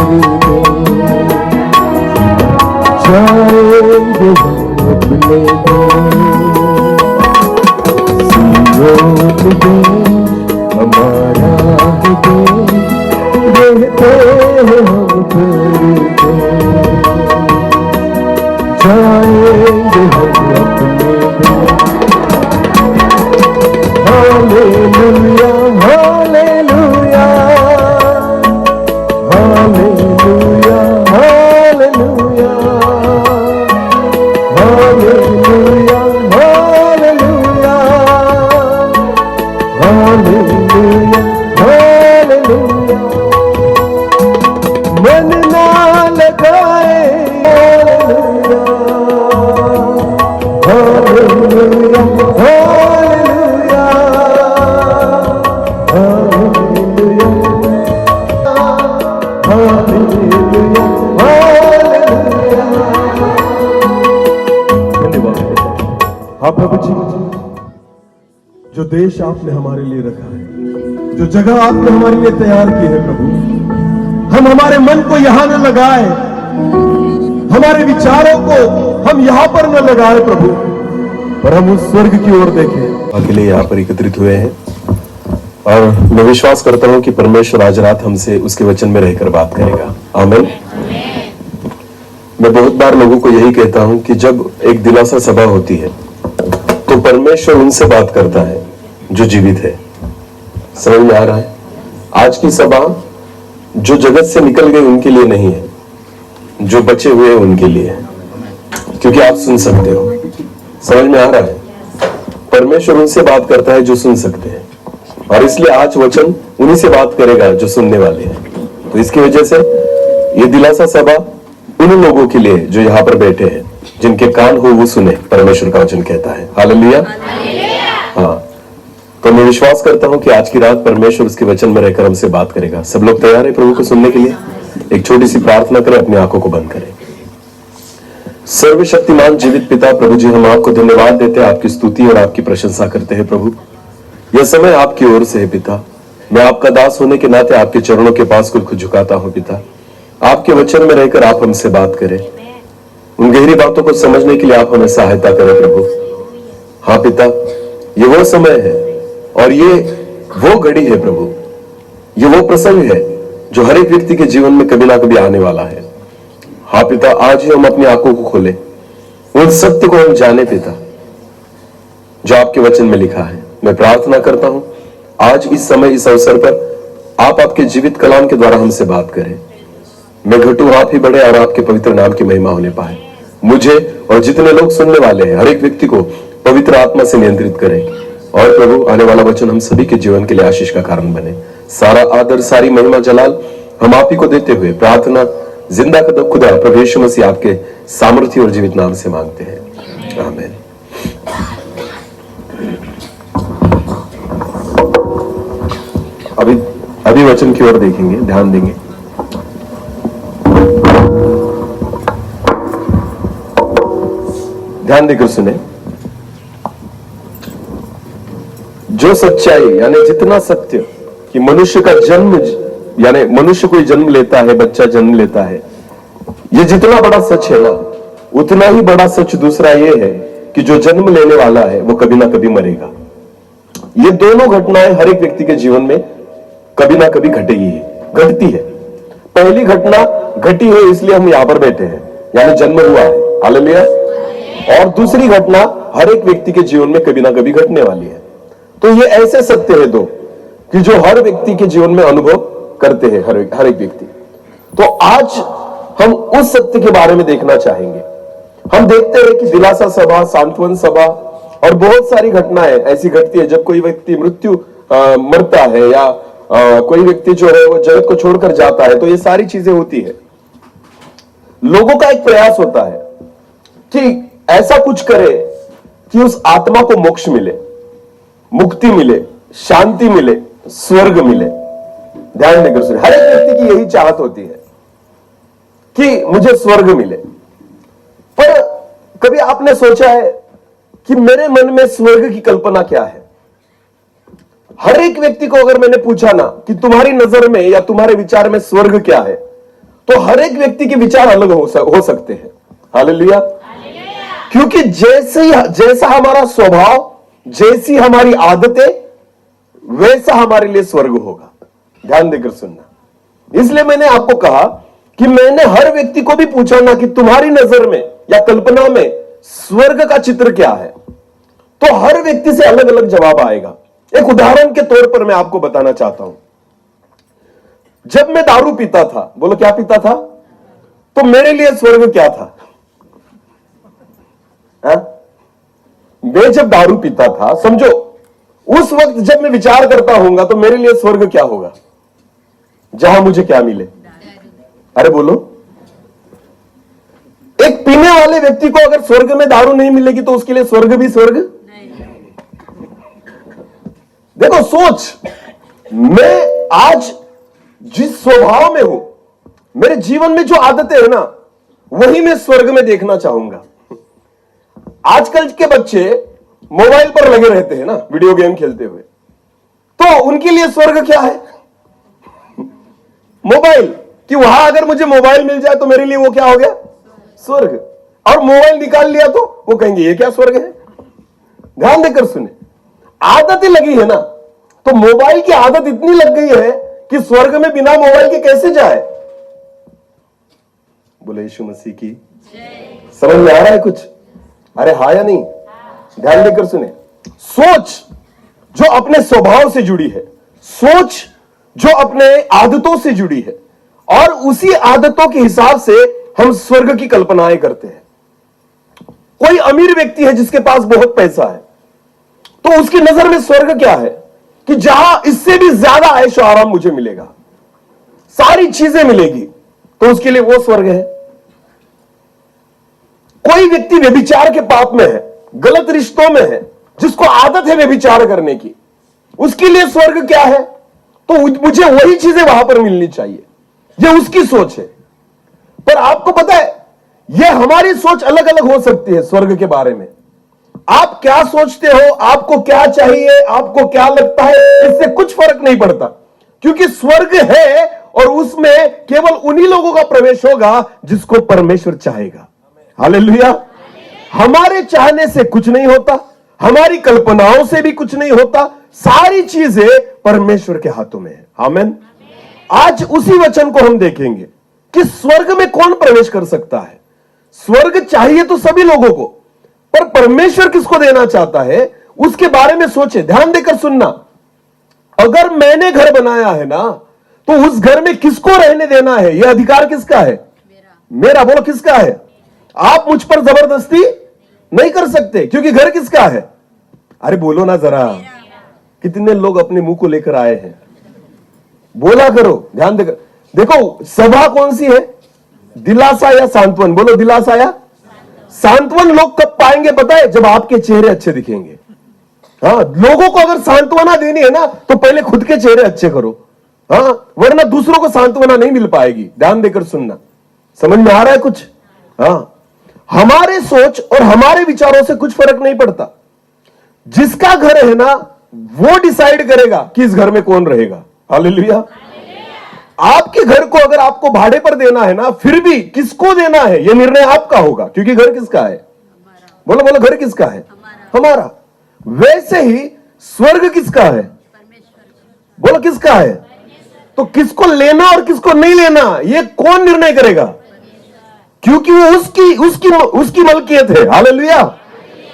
जाएंगे अपने हमारा रहते हैं हम करते जाएंगे हम अपने hallelujah hallelujah hallelujah hallelujah hallelujah hallelujah hallelujah hallelujah मन ना लगाए hallelujah hallelujah hallelujah hallelujah hallelujah hallelujah. धन्यवाद हाँ प्रभु जी, जो देश आपने हमारे लिए रखा है, जो जगह आपने हमारे लिए तैयार की है प्रभु, हम हमारे मन को यहां न लगाए, हमारे विचारों को हम यहां पर न लगाए प्रभु, पर हम उस स्वर्ग की ओर देखें। के लिए यहाँ पर एकत्रित हुए हैं और मैं विश्वास करता हूँ कि परमेश्वर आज रात हमसे उसके वचन में रहकर बात करेगा। आमीन। मैं बहुत बार लोगों को यही कहता हूँ कि जब एक दिलासा सभा होती है तो परमेश्वर उनसे बात करता है जो जीवित है। समझ में आ रहा है? आज की सभा जो जगत से निकल गए उनके लिए नहीं है, जो बचे हुए हैं उनके लिए है, क्योंकि आप सुन सकते हो। समझ में आ रहा है? परमेश्वर उनसे बात करता है जो सुन सकते हैं, और इसलिए आज वचन उन्हीं से बात करेगा जो सुनने वाले हैं। तो इसकी वजह से ये दिलासा सभा उन लोगों के लिए जो यहाँ पर बैठे हैं, जिनके कान हो वो सुने, परमेश्वर का वचन कहता है। हालेलुया। हाँ, तो मैं विश्वास करता हूं कि आज की रात परमेश्वर उसके वचन में रहकर हमसे बात करेगा। सब लोग तैयार है प्रभु को सुनने के लिए? एक छोटी सी प्रार्थना करें, अपनी आंखों को बंद करें। सर्वशक्तिमान जीवित पिता प्रभु जी, हम आपको धन्यवाद देते हैं, आपकी स्तुति और आपकी प्रशंसा करते हैं प्रभु। यह समय आपकी ओर से है पिता। मैं आपका दास होने के नाते आपके चरणों के पास खुद को झुकाता हूं पिता। आपके वचन में रहकर आप हमसे बात करें, उन गहरी बातों को समझने के लिए आप हमें सहायता करें प्रभु। हाँ पिता, ये वो समय है और ये वो घड़ी है प्रभु, ये वो प्रसंग है जो हर एक व्यक्ति के जीवन में कभी ना कभी आने वाला है। हाँ पिता, आज ही हम अपनी आंखों को खोले, उन सत्य को हम जाने पिता जो आपके वचन में लिखा है। मैं प्रार्थना करता हूं आज इस समय इस अवसर पर आप आपके जीवित कलाम के द्वारा हमसे बात करें। मैं घटू, आप ही बढ़े और आपके पवित्र नाम की महिमा होने पाए। मुझे और जितने लोग सुनने वाले हैं, हर एक व्यक्ति को पवित्र आत्मा से नियंत्रित करें, और प्रभु आने वाला वचन हम सभी के जीवन के लिए आशीष का कारण बने। सारा आदर, सारी महिमा, जलाल हम आप ही को देते हुए प्रार्थना जिंदा खुदा प्रभु यीशु मसीह आपके सामर्थ्य और जीवित नाम से मांगते हैं, आमीन। अभी वचन की ओर देखेंगे, ध्यान देंगे। ध्यान देकर सुने। जो सच्चाई यानी जितना सत्य कि मनुष्य का जन्म, यानी मनुष्य कोई जन्म लेता है, बच्चा जन्म लेता है, ये जितना बड़ा सच है ना, उतना ही बड़ा सच दूसरा ये है कि जो जन्म लेने वाला है वो कभी ना कभी मरेगा। ये दोनों घटनाएं हर एक व्यक्ति के जीवन में कभी ना कभी घटेगी, घटती है। पहली घटना घटी है इसलिए हम यहां पर बैठे हैं, यानी जन्म हुआ है। हालेलुया। और दूसरी घटना हर एक व्यक्ति के जीवन में कभी ना कभी घटने वाली है। तो ये ऐसे सत्य है दो कि जो हर व्यक्ति के जीवन में अनुभव करते हैं, हर एक व्यक्ति। तो आज हम उस सत्य के बारे में देखना चाहेंगे। हम देखते हैं कि दिलासा सभा, सांत्वन सभा और बहुत सारी घटनाएं ऐसी घटती है जब कोई व्यक्ति मरता है या कोई व्यक्ति जो है वो जगत को छोड़कर जाता है। तो ये सारी चीजें होती है। लोगों का एक प्रयास होता है कि ऐसा कुछ करे कि उस आत्मा को मोक्ष मिले, मुक्ति मिले, शांति मिले, स्वर्ग मिले। ध्यान देकर सुनिए, हर एक व्यक्ति की यही चाहत होती है कि मुझे स्वर्ग मिले। पर कभी आपने सोचा है कि मेरे मन में स्वर्ग की कल्पना क्या है? हर एक व्यक्ति को अगर मैंने पूछा ना कि तुम्हारी नजर में या तुम्हारे विचार में स्वर्ग क्या है, तो हर एक व्यक्ति के विचार अलग हो सकते हैं। हालेलुया। क्योंकि जैसा हमारा स्वभाव, जैसी हमारी आदतें, वैसा हमारे लिए स्वर्ग होगा। ध्यान देकर सुनना। इसलिए मैंने आपको कहा कि मैंने हर व्यक्ति को भी पूछा ना कि तुम्हारी नजर में या कल्पना में स्वर्ग का चित्र क्या है, तो हर व्यक्ति से अलग अलग जवाब आएगा। एक उदाहरण के तौर पर मैं आपको बताना चाहता हूं। जब मैं दारू पीता था, बोलो क्या पीता था, तो मेरे लिए स्वर्ग क्या था? मैं जब दारू पीता था, समझो उस वक्त जब मैं विचार करता होऊंगा तो मेरे लिए स्वर्ग क्या होगा, जहां मुझे क्या मिले? अरे बोलो, एक पीने वाले व्यक्ति को अगर स्वर्ग में दारू नहीं मिलेगी तो उसके लिए स्वर्ग भी स्वर्ग नहीं। देखो सोच, मैं आज जिस स्वभाव में हूं, मेरे जीवन में जो आदतें हैं ना, वही मैं स्वर्ग में देखना चाहूंगा। आजकल के बच्चे मोबाइल पर लगे रहते हैं ना, वीडियो गेम खेलते हुए, तो उनके लिए स्वर्ग क्या है? मोबाइल। कि वहां अगर मुझे मोबाइल मिल जाए तो मेरे लिए वो क्या हो गया? स्वर्ग। और मोबाइल निकाल लिया तो वो कहेंगे ये क्या स्वर्ग है? ध्यान देकर सुने, आदतें लगी है ना, तो मोबाइल की आदत इतनी लग गई है कि स्वर्ग में बिना मोबाइल के कैसे जाए? बोले यीशु मसीह की समझ में आ रहा है कुछ? अरे हाँ या नहीं? ध्यान देकर सुने। सोच जो अपने स्वभाव से जुड़ी है, सोच जो अपने आदतों से जुड़ी है, और उसी आदतों के हिसाब से हम स्वर्ग की कल्पनाएं करते हैं। कोई अमीर व्यक्ति है जिसके पास बहुत पैसा है, तो उसकी नजर में स्वर्ग क्या है? कि जहां इससे भी ज्यादा ऐशो आराम मुझे मिलेगा, सारी चीजें मिलेगी, तो उसके लिए वो स्वर्ग है। कोई व्यक्ति व्यभिचार के पाप में है, गलत रिश्तों में है, जिसको आदत है व्यभिचार करने की, उसके लिए स्वर्ग क्या है? तो मुझे वही चीजें वहां पर मिलनी चाहिए। यह उसकी सोच है। पर आपको पता है, यह हमारी सोच अलग अलग हो सकती है स्वर्ग के बारे में। आप क्या सोचते हो, आपको क्या चाहिए, आपको क्या लगता है, इससे कुछ फर्क नहीं पड़ता, क्योंकि स्वर्ग है और उसमें केवल उन्हीं लोगों का प्रवेश होगा जिसको परमेश्वर चाहेगा। हालेलुया। हमारे चाहने से कुछ नहीं होता, हमारी कल्पनाओं से भी कुछ नहीं होता, सारी चीजें परमेश्वर के हाथों में है। आमीन। आज उसी वचन को हम देखेंगे कि स्वर्ग में कौन प्रवेश कर सकता है। स्वर्ग चाहिए तो सभी लोगों को, पर परमेश्वर किसको देना चाहता है उसके बारे में सोचे। ध्यान देकर सुनना। अगर मैंने घर बनाया है ना, तो उस घर में किसको रहने देना है, यह अधिकार किसका है? मेरा। बोलो किसका है? आप मुझ पर जबरदस्ती नहीं कर सकते, क्योंकि घर किसका है? अरे बोलो ना जरा, कितने लोग अपने मुंह को लेकर आए हैं, बोला करो। ध्यान देकर देखो, सभा कौन सी है? दिलासा या सांत्वन? बोलो दिलासा या सांत्वन। लोग कब पाएंगे पता है? जब आपके चेहरे अच्छे दिखेंगे। हाँ, लोगों को अगर सांत्वना देनी है ना, तो पहले खुद के चेहरे अच्छे करो, हाँ, वरना दूसरों को सांत्वना नहीं मिल पाएगी। ध्यान देकर सुनना। समझ में आ रहा है कुछ? हाँ, हमारे सोच और हमारे विचारों से कुछ फर्क नहीं पड़ता। जिसका घर है ना, वो डिसाइड करेगा कि इस घर में कौन रहेगा। हालेलुया। आपके घर को अगर आपको भाड़े पर देना है ना, फिर भी किसको देना है यह निर्णय आपका होगा, क्योंकि घर किसका है? बोलो बोलो, घर किसका है? हमारा। वैसे ही स्वर्ग किसका है? बोलो किसका है? तो किसको लेना और किसको नहीं लेना, यह कौन निर्णय करेगा? क्योंकि वो उसकी मलकियत है। हालेलुया।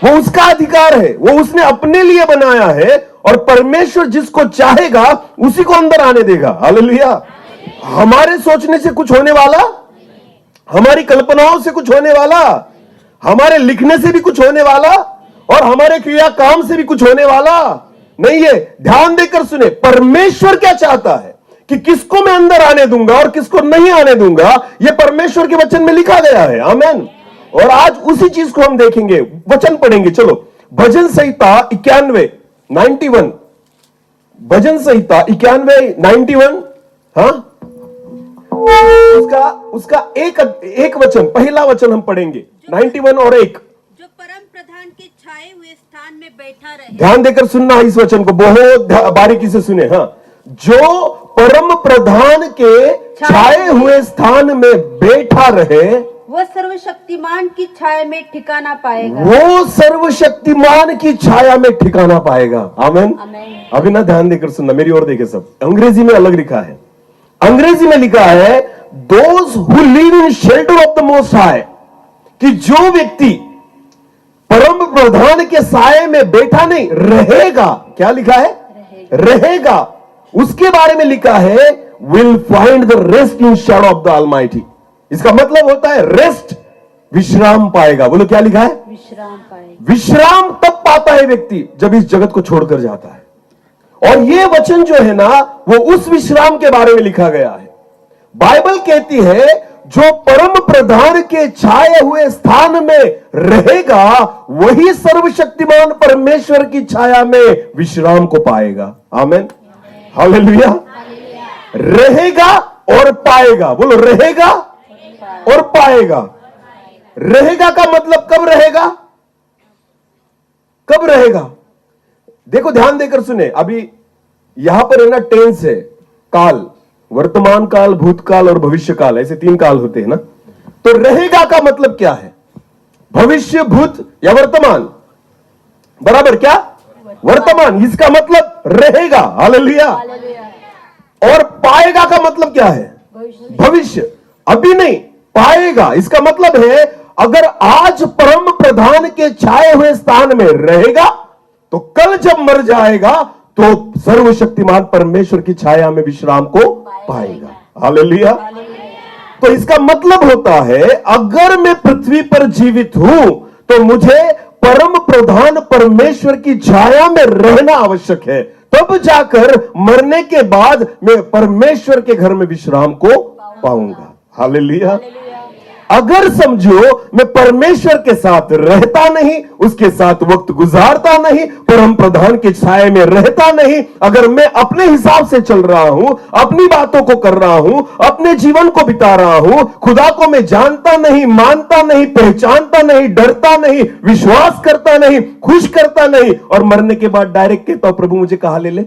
वो उसका अधिकार है, वो उसने अपने लिए बनाया है, और परमेश्वर जिसको चाहेगा उसी को अंदर आने देगा। हालेलुया। हमारे सोचने से कुछ होने वाला, हमारी कल्पनाओं से कुछ होने वाला, हमारे लिखने से भी कुछ होने वाला, और हमारे क्रिया काम से भी कुछ होने वाला नहीं है। ध्यान देकर सुने, परमेश्वर क्या चाहता है कि किसको मैं अंदर आने दूंगा और किसको नहीं आने दूंगा, यह परमेश्वर के वचन में लिखा गया है। आमीन। और आज उसी चीज को हम देखेंगे, वचन पढ़ेंगे। चलो, भजन संहिता 91 भजन संहिता 91 हाँ, उसका एक वचन, पहला वचन हम पढ़ेंगे 91 और 1। जो परम प्रधान के छाए हुए स्थान में बैठा रहे। ध्यान देकर सुनना है इस वचन को, बहुत बारीकी से सुने। हाँ, जो परम प्रधान के छाए हुए स्थान में बैठा रहे, वो सर्वशक्तिमान की छाया में ठिकाना पाएगा। वो सर्वशक्तिमान की छाया में ठिकाना पाएगा। आमीन। आमीन। अभी ना ध्यान देकर सुनना, मेरी ओर देखे सब। अंग्रेजी में अलग लिखा है, अंग्रेजी में लिखा है those who live in shelter of the most high, कि जो व्यक्ति परम प्रधान के साये में बैठा नहीं रहेगा, क्या लिखा है? रहेगा। उसके बारे में लिखा है will find the rest in Shadow of the almighty. इसका मतलब होता है रेस्ट, विश्राम पाएगा। बोलो क्या लिखा है? विश्राम पाएगा। विश्राम तब पाता है व्यक्ति जब इस जगत को छोड़कर जाता है। और यह वचन जो है ना, वो उस विश्राम के बारे में लिखा गया है। बाइबल कहती है जो परम प्रधान के छाए हुए स्थान में रहेगा, वही सर्वशक्तिमान परमेश्वर की छाया में विश्राम को पाएगा। आमीन, हालेलुया। रहेगा और पाएगा। बोलो रहेगा और पाएगा। रहेगा का मतलब कब रहेगा? कब रहेगा? देखो ध्यान देकर सुने। अभी यहां पर है ना टेंस है, काल, वर्तमान काल, भूतकाल और भविष्य काल, ऐसे 3 काल होते हैं ना। तो रहेगा का मतलब क्या है? भविष्य, भूत या वर्तमान? बराबर क्या? वर्तमान। इसका मतलब रहेगा। हालेलुया। और पाएगा का मतलब क्या है? भविष्य। अभी नहीं, पाएगा। इसका मतलब है अगर आज परम प्रधान के छाए हुए स्थान में रहेगा तो कल जब मर जाएगा तो सर्वशक्तिमान परमेश्वर की छाया में विश्राम को पाएगा। हालेलुया। तो इसका मतलब होता है अगर मैं पृथ्वी पर जीवित हूं तो मुझे परम प्रधान परमेश्वर की छाया में रहना आवश्यक है, तब जाकर मरने के बाद मैं परमेश्वर के घर में विश्राम को पाऊंगा। हालेलुया। अगर समझो मैं परमेश्वर के साथ रहता नहीं, उसके साथ वक्त गुजारता नहीं, परम प्रधान के छाये में रहता नहीं, अगर मैं अपने हिसाब से चल रहा हूं, अपनी बातों को कर रहा हूं, अपने जीवन को बिता रहा हूं, खुदा को मैं जानता नहीं, मानता नहीं, पहचानता नहीं, डरता नहीं, विश्वास करता नहीं, खुश करता नहीं, और मरने के बाद डायरेक्ट कहता हूं प्रभु मुझे कहां ले ले।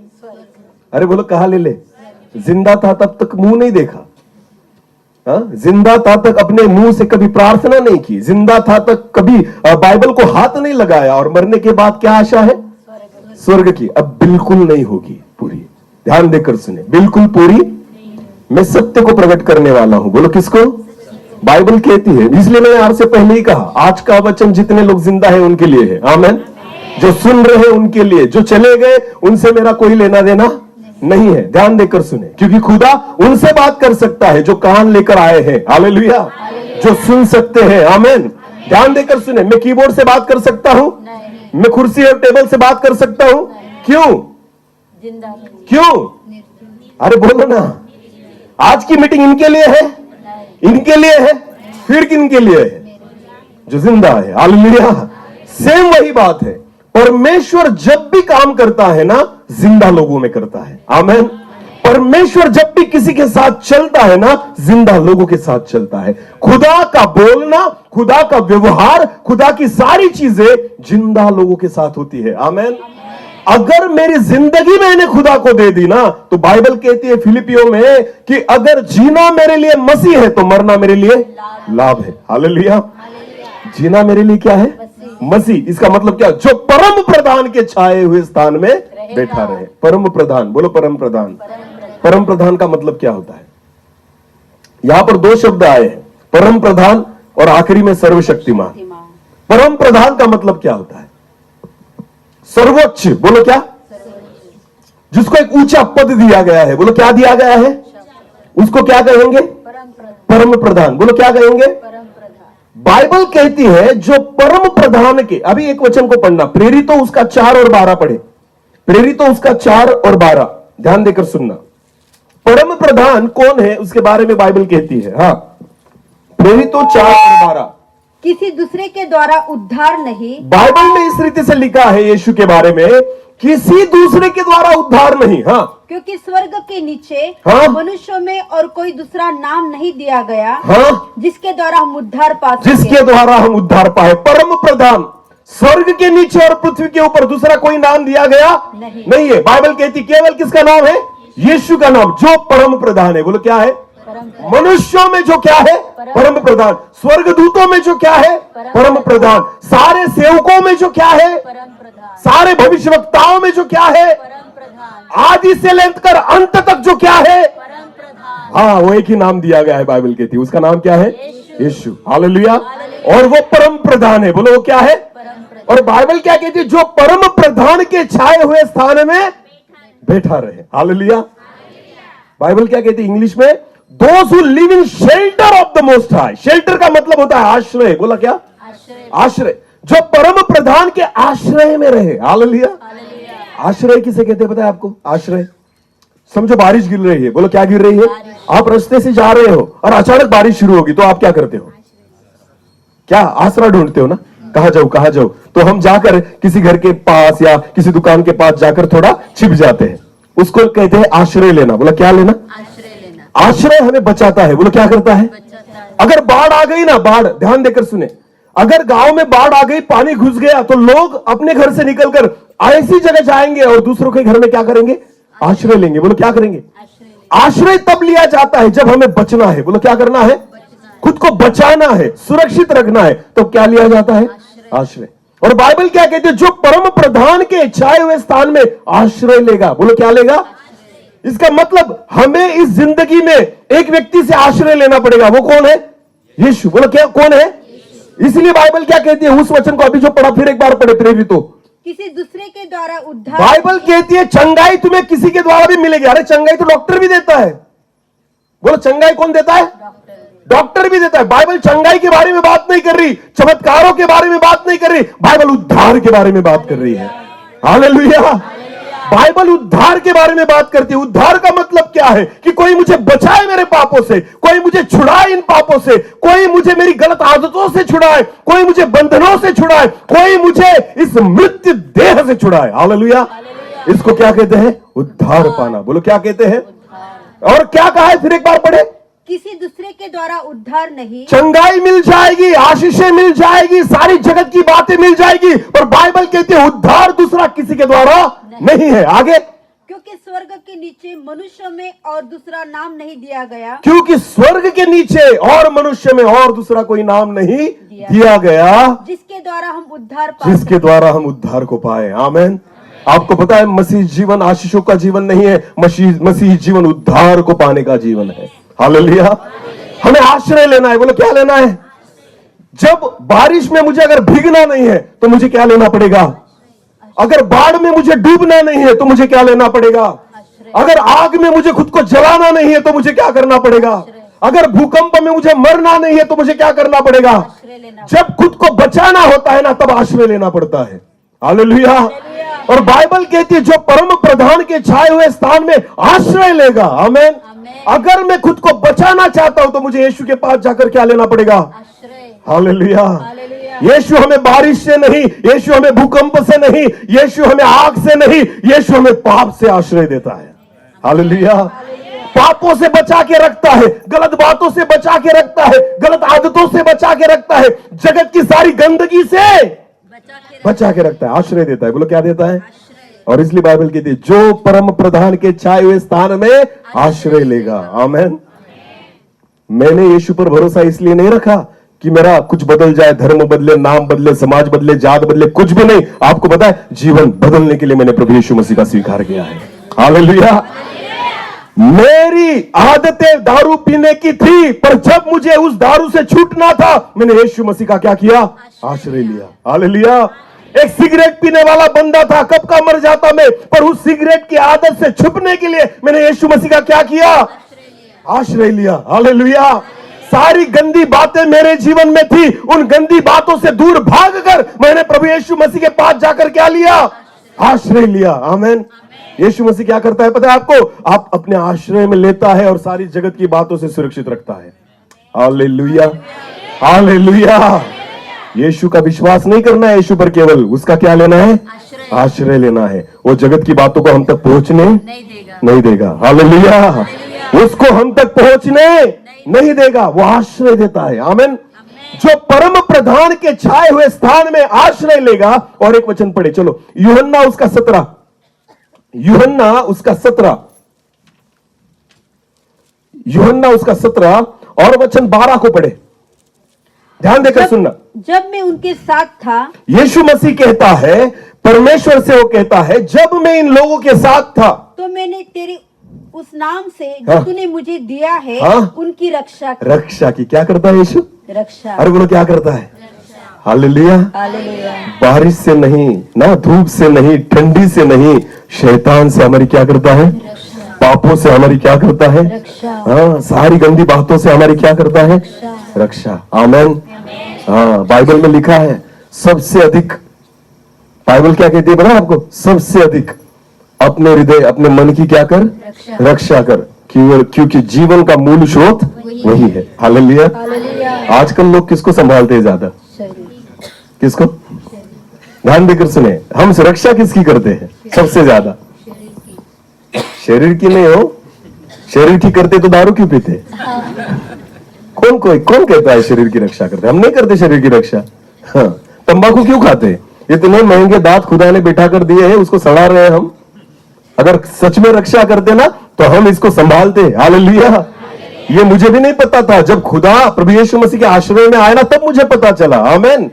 अरे बोलो कहां ले ले? जिंदा था तब तक मुंह नहीं देखा, जिंदा था तक अपने मुंह से कभी प्रार्थना नहीं की, जिंदा था तक कभी बाइबल को हाथ नहीं लगाया, और मरने के बाद क्या आशा है? स्वर्ग की। अब बिल्कुल नहीं होगी पूरी। ध्यान देकर सुने, बिल्कुल पूरी। मैं सत्य को प्रकट करने वाला हूं। बोलो किसको? बाइबल कहती है। इसलिए मैंने आपसे पहले ही कहा आज का वचन जितने लोग जिंदा है उनके लिए है। आमीन। जो सुन रहे उनके लिए, जो चले गए उनसे मेरा कोई लेना देना नहीं है। ध्यान देकर सुने, क्योंकि खुदा उनसे बात कर सकता है जो कान लेकर आए हैं। हालेलुया। जो सुन सकते हैं। आमीन। ध्यान देकर सुने, मैं कीबोर्ड से बात कर सकता हूं? मैं कुर्सी और टेबल से बात कर सकता हूं? क्यों? क्यों? अरे बोलो ना। आज की मीटिंग इनके लिए है, इनके लिए है, फिर किनके लिए है? जो जिंदा है। हालेलुया। सेम वही बात है। परमेश्वर जब भी काम करता है ना, जिंदा लोगों में करता है। आमीन। परमेश्वर जब भी किसी के साथ चलता है ना, जिंदा लोगों के साथ चलता है। खुदा का बोलना, खुदा का व्यवहार, खुदा की सारी चीजें जिंदा लोगों के साथ होती है। आमीन। अगर मेरी जिंदगी मैंने खुदा को दे दी ना, तो बाइबल कहती है फिलिपियों में कि अगर जीना मेरे लिए मसीह है तो मरना मेरे लिए लाभ है। हालेलुया। जीना मेरे लिए क्या है? मसीह। इसका मतलब क्या? जो परम प्रधान के छाए हुए स्थान में बैठा रहे। परम प्रधान। बोलो परम प्रधान। परम प्रधान का मतलब क्या होता है? यहां पर 2 शब्द आए हैं, परम प्रधान और आखिरी में सर्वशक्तिमान। परम प्रधान का मतलब क्या होता है? सर्वोच्च। बोलो क्या? जिसको एक ऊंचा पद दिया गया है। बोलो क्या दिया गया है? उसको क्या कहेंगे? परम प्रधान। बोलो क्या कहेंगे? बाइबल कहती है जो परम प्रधान के, अभी एक वचन को पढ़ना, प्रेरितों उसका 4 और 12 पढ़े। प्रेरितों उसका 4 और 12 ध्यान देकर सुनना। परम प्रधान कौन है उसके बारे में बाइबल कहती है। हाँ, प्रेरितों 4 और 12। किसी दूसरे के द्वारा उद्धार नहीं। बाइबल में इस रीति से लिखा है यीशु के बारे में, किसी दूसरे के द्वारा उद्धार नहीं। हाँ, क्योंकि स्वर्ग के नीचे हाँ, मनुष्यों में और कोई दूसरा नाम नहीं दिया गया, हाँ, जिसके द्वारा हम उद्धार पा सकें। जिसके द्वारा हम उद्धार पाए। परम प्रधान। स्वर्ग के नीचे और पृथ्वी के ऊपर दूसरा कोई नाम दिया गया नहीं है। बाइबल कहती केवल किसका नाम है? यीशु का नाम, जो परम प्रधान है। बोलो क्या है? मनुष्यों में जो क्या है, परम प्रधान। स्वर्गदूतों में जो क्या है, परम प्रधान। सारे सेवकों में जो क्या है, सारे भविष्यवक्ताओं में जो क्या है, आदि से लेकर अंत तक जो क्या है, हाँ, वो एक ही नाम दिया गया है बाइबल कहती है, उसका नाम क्या है, यीशु। हालेलुया। और वो परम प्रधान है। बोलो वो क्या है, और बाइबल क्या कहती है, जो परम प्रधान के छाए हुए स्थान में बैठा रहे। हालेलुया। बाइबल क्या कहती है इंग्लिश में, those who live in shelter of the most high. Shelter का मतलब होता है आश्रय। बोला क्या, आश्रय। जो परम प्रधान के आश्रय में रहे। हालेलुया। आश्रय किसे कहते हैं पता है आपको, आश्रय। समझो बारिश गिर रही है, बोलो क्या गिर रही है, आप रास्ते से जा रहे हो और अचानक बारिश शुरू होगी, तो आप क्या करते हो, क्या आसरा ढूंढते हो ना, कहां जाऊं कहां जाऊं। तो हम जाकर किसी घर के पास या किसी दुकान के पास जाकर थोड़ा छिप जाते हैं, उसको कहते हैं आश्रय लेना। बोला क्या लेना, आश्रय हमें बचाता है। बोलो क्या करता है, अगर बाढ़ आ गई ना, बाढ़, ध्यान देकर सुने, अगर गांव में बाढ़ आ गई, पानी घुस गया, तो लोग अपने घर से निकलकर ऐसी जगह जाएंगे और दूसरों के घर में क्या करेंगे, आश्रय लेंगे। बोलो क्या करेंगे, आश्रय तब लिया जाता है जब हमें बचना है। बोलो क्या करना है, खुद को बचाना है, सुरक्षित रखना है, तो क्या लिया जाता है, आश्रय। और बाइबल क्या कहती है, जो परम प्रधान के छाए हुए स्थान में आश्रय लेगा। बोलो क्या लेगा, इसका मतलब हमें इस जिंदगी में एक व्यक्ति से आश्रय लेना पड़ेगा। वो कौन है, यीशु। बोलो क्या, कौन है, इसलिए बाइबल क्या कहती है, उस वचन को अभी जो पढ़ा फिर एक बार पढ़े, प्रेरितों, किसी दूसरे के द्वारा उद्धार। बाइबल कहती है चंगाई तुम्हें किसी के द्वारा भी मिलेगी। अरे चंगाई तो डॉक्टर भी देता है। बोलो चंगाई कौन देता है, डॉक्टर भी देता है। बाइबल चंगाई के बारे में बात नहीं कर रही, चमत्कारों के बारे में बात नहीं कर रही, बाइबल उद्धार के बारे में बात कर रही है। हालेलुया। बाइबल उद्धार के बारे में बात करती है। उद्धार का मतलब क्या है, कि कोई मुझे बचाए मेरे पापों से, कोई मुझे छुड़ाए इन पापों से, कोई मुझे मेरी गलत आदतों से छुड़ाए, कोई मुझे बंधनों से छुड़ाए, कोई मुझे इस मृत्यु देह से छुड़ाए। हालेलुया। इसको क्या कहते हैं, उद्धार पाना। बोलो क्या कहते हैं, और क्या कहा है, फिर एक बार पढ़े, किसी दूसरे के द्वारा उद्धार नहीं। चंगाई मिल जाएगी, आशीषें मिल जाएगी, सारी जगत की बातें मिल जाएगी, पर बाइबल कहती है उद्धार दूसरा किसी के द्वारा नहीं है। आगे, क्योंकि स्वर्ग के नीचे मनुष्य में और दूसरा नाम नहीं दिया गया। क्योंकि स्वर्ग के नीचे और मनुष्य में और दूसरा कोई नाम नहीं दिया गया, जिसके द्वारा हम उद्धार पा जिसके द्वारा हम उद्धार को पाए। आमीन। आपको पता है मसीह जीवन आशीषों का जीवन नहीं है, मसीह जीवन उद्धार को पाने का जीवन है। हालेलुया। हमें आश्रय लेना है। बोलो क्या लेना है, जब बारिश में मुझे अगर भीगना नहीं है तो मुझे क्या लेना पड़ेगा, अगर बाढ़ में मुझे डूबना नहीं है तो मुझे क्या लेना पड़ेगा, अगर आग में मुझे खुद को जलाना नहीं है तो मुझे क्या करना पड़ेगा, अगर भूकंप में मुझे मरना नहीं है तो मुझे क्या करना पड़ेगा। जब खुद को बचाना होता है ना, तब आश्रय लेना पड़ता है। हालेलुया। और बाइबल कहती है जो परम प्रधान के छाए हुए स्थान में आश्रय लेगा। आमीन। अगर मैं खुद को बचाना चाहता हूं तो मुझे यीशु के पास जाकर क्या लेना पड़ेगा, हालेलुया। यीशु हमें बारिश से नहीं, यीशु हमें भूकंप से नहीं, यीशु हमें आग से नहीं, यीशु हमें पाप से आश्रय देता है। हालेलुया। पापों से बचा के रखता है, गलत बातों से बचा के रखता है, गलत आदतों से बचा के रखता है, जगत की सारी गंदगी से बचा के रखता है, आश्रय देता है। बोलो क्या देता है, और इसलिए बाइबल कहती है जो परम प्रधान के छाए हुए स्थान में आश्रय लेगा। आमीन। मैंने यीशु पर भरोसा इसलिए नहीं रखा कि मेरा कुछ बदल जाए, धर्म बदले, नाम बदले, समाज बदले, जात बदले, कुछ भी नहीं। आपको पता है जीवन बदलने के लिए मैंने प्रभु यीशु मसीह का स्वीकार किया है। हालेलुया। मेरी आदतें दारू पीने की थी, पर जब मुझे उस दारू से छूटना था मैंने यीशु मसीह का क्या किया, आश्रय लिया। हालेलुया। एक सिगरेट पीने वाला बंदा था, कब का मर जाता मैं, पर उस सिगरेट की आदत से छुपने के लिए मैंने यीशु मसीह का क्या किया, आश्रय लिया। हालेलुया। सारी गंदी बातें मेरे जीवन में थी, उन गंदी बातों से दूर भागकर मैंने प्रभु यीशु मसीह के पास जाकर क्या लिया, आश्रय लिया। आमीन। यीशु मसीह क्या करता है पता है आपको, आप अपने आश्रय में लेता है और सारी जगत की बातों से सुरक्षित रखता है। हालेलुया। हालेलुया। यीशु का विश्वास नहीं करना है, यीशु पर केवल उसका क्या लेना है, आश्रय लेना है। वो जगत की बातों को हम तक पहुंचने नहीं देगा। हालेलुया। उसको हम तक पहुंचने नहीं देगा, वो आश्रय देता है। आमीन। जो परम प्रधान के छाए हुए स्थान में आश्रय लेगा। और एक वचन पढ़े, चलो यूहन्ना उसका 17, यूहन्ना उसका 17 और वचन 12 को पढ़े, ध्यान देकर सुनना। जब मैं उनके साथ था, यीशु मसीह कहता है, परमेश्वर से वो कहता है, जब मैं इन लोगों के साथ था तो मैंने तेरे उस नाम से जो हाँ। तूने मुझे दिया है हाँ। उनकी रक्षा की। रक्षा की। क्या करता है यीशु? रक्षा। अरे बोलो क्या करता है? हालेलुया। हालेलुया। बारिश से नहीं ना, धूप से नहीं, ठंडी से नहीं, शैतान से हमारी क्या करता है? पापों से हमारी क्या करता है? रक्षा। हाँ, सारी गंदी बातों से हमारी क्या करता है? रक्षा। आमेन। हाँ, बाइबल में लिखा है सबसे अधिक, बाइबल क्या कहती है पता आपको? सबसे अधिक अपने हृदय, अपने मन की क्या कर? रक्षा कर, क्योंकि जीवन का मूल स्रोत वही है। हालेलुया। हालेलुया। आजकल लोग किसको संभालते हैं ज्यादा? किसको? ध्यान देकर सुने, हम सुरक्षा किसकी करते हैं सबसे ज्यादा? शरीर की नहीं हो, शरीर की करते तो दारू क्यों पीते? कौन कहता है शरीर की रक्षा करते? हम नहीं करते शरीर की रक्षा। हाँ, तंबाकू क्यों खाते? इतने महंगे दांत खुदा ने बिठा कर दिए हैं, उसको सड़ा रहे हैं हम। अगर सच में रक्षा करते ना तो हम इसको संभालते। हालेलुया। ये मुझे भी नहीं पता था, जब खुदा प्रभु यीशु मसीह के आश्रय में आया ना तब मुझे पता चला। आमेन।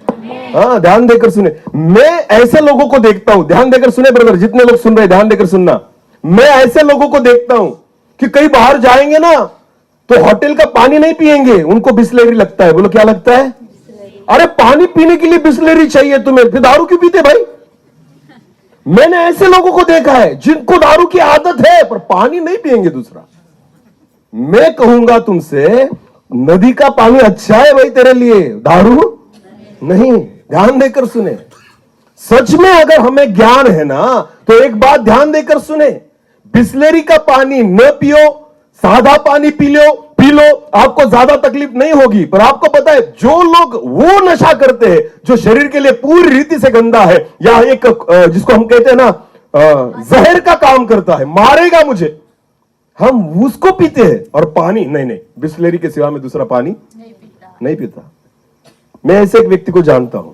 हाँ, ध्यान देकर सुने, मैं ऐसे लोगों को देखता हूं, ध्यान देकर सुने ब्रदर, जितने लोग सुन रहे ध्यान देकर सुनना, मैं ऐसे लोगों को देखता हूं कि कई बाहर जाएंगे ना तो होटल का पानी नहीं पिएंगे, उनको बिस्लेरी लगता है। बोलो क्या लगता है? अरे पानी पीने के लिए बिस्लेरी चाहिए तुम्हें, फिर दारू क्यों पीते भाई? मैंने ऐसे लोगों को देखा है जिनको दारू की आदत है पर पानी नहीं पिएंगे दूसरा। मैं कहूंगा तुमसे, नदी का पानी अच्छा है भाई तेरे लिए, दारू नहीं। ध्यान देकर सुने, सच में अगर हमें ज्ञान है ना तो एक बात ध्यान देकर सुने, बिस्लेरी का पानी न पियो, सादा पानी पी लो, आपको ज्यादा तकलीफ नहीं होगी। पर आपको पता है जो लोग वो नशा करते हैं जो शरीर के लिए पूरी रीति से गंदा है, या एक जिसको हम कहते हैं ना जहर का काम करता है, मारेगा मुझे, हम उसको पीते हैं। और पानी नहीं, बिस्लेरी के सिवा में दूसरा पानी नहीं पीता। मैं ऐसे एक व्यक्ति को जानता हूं,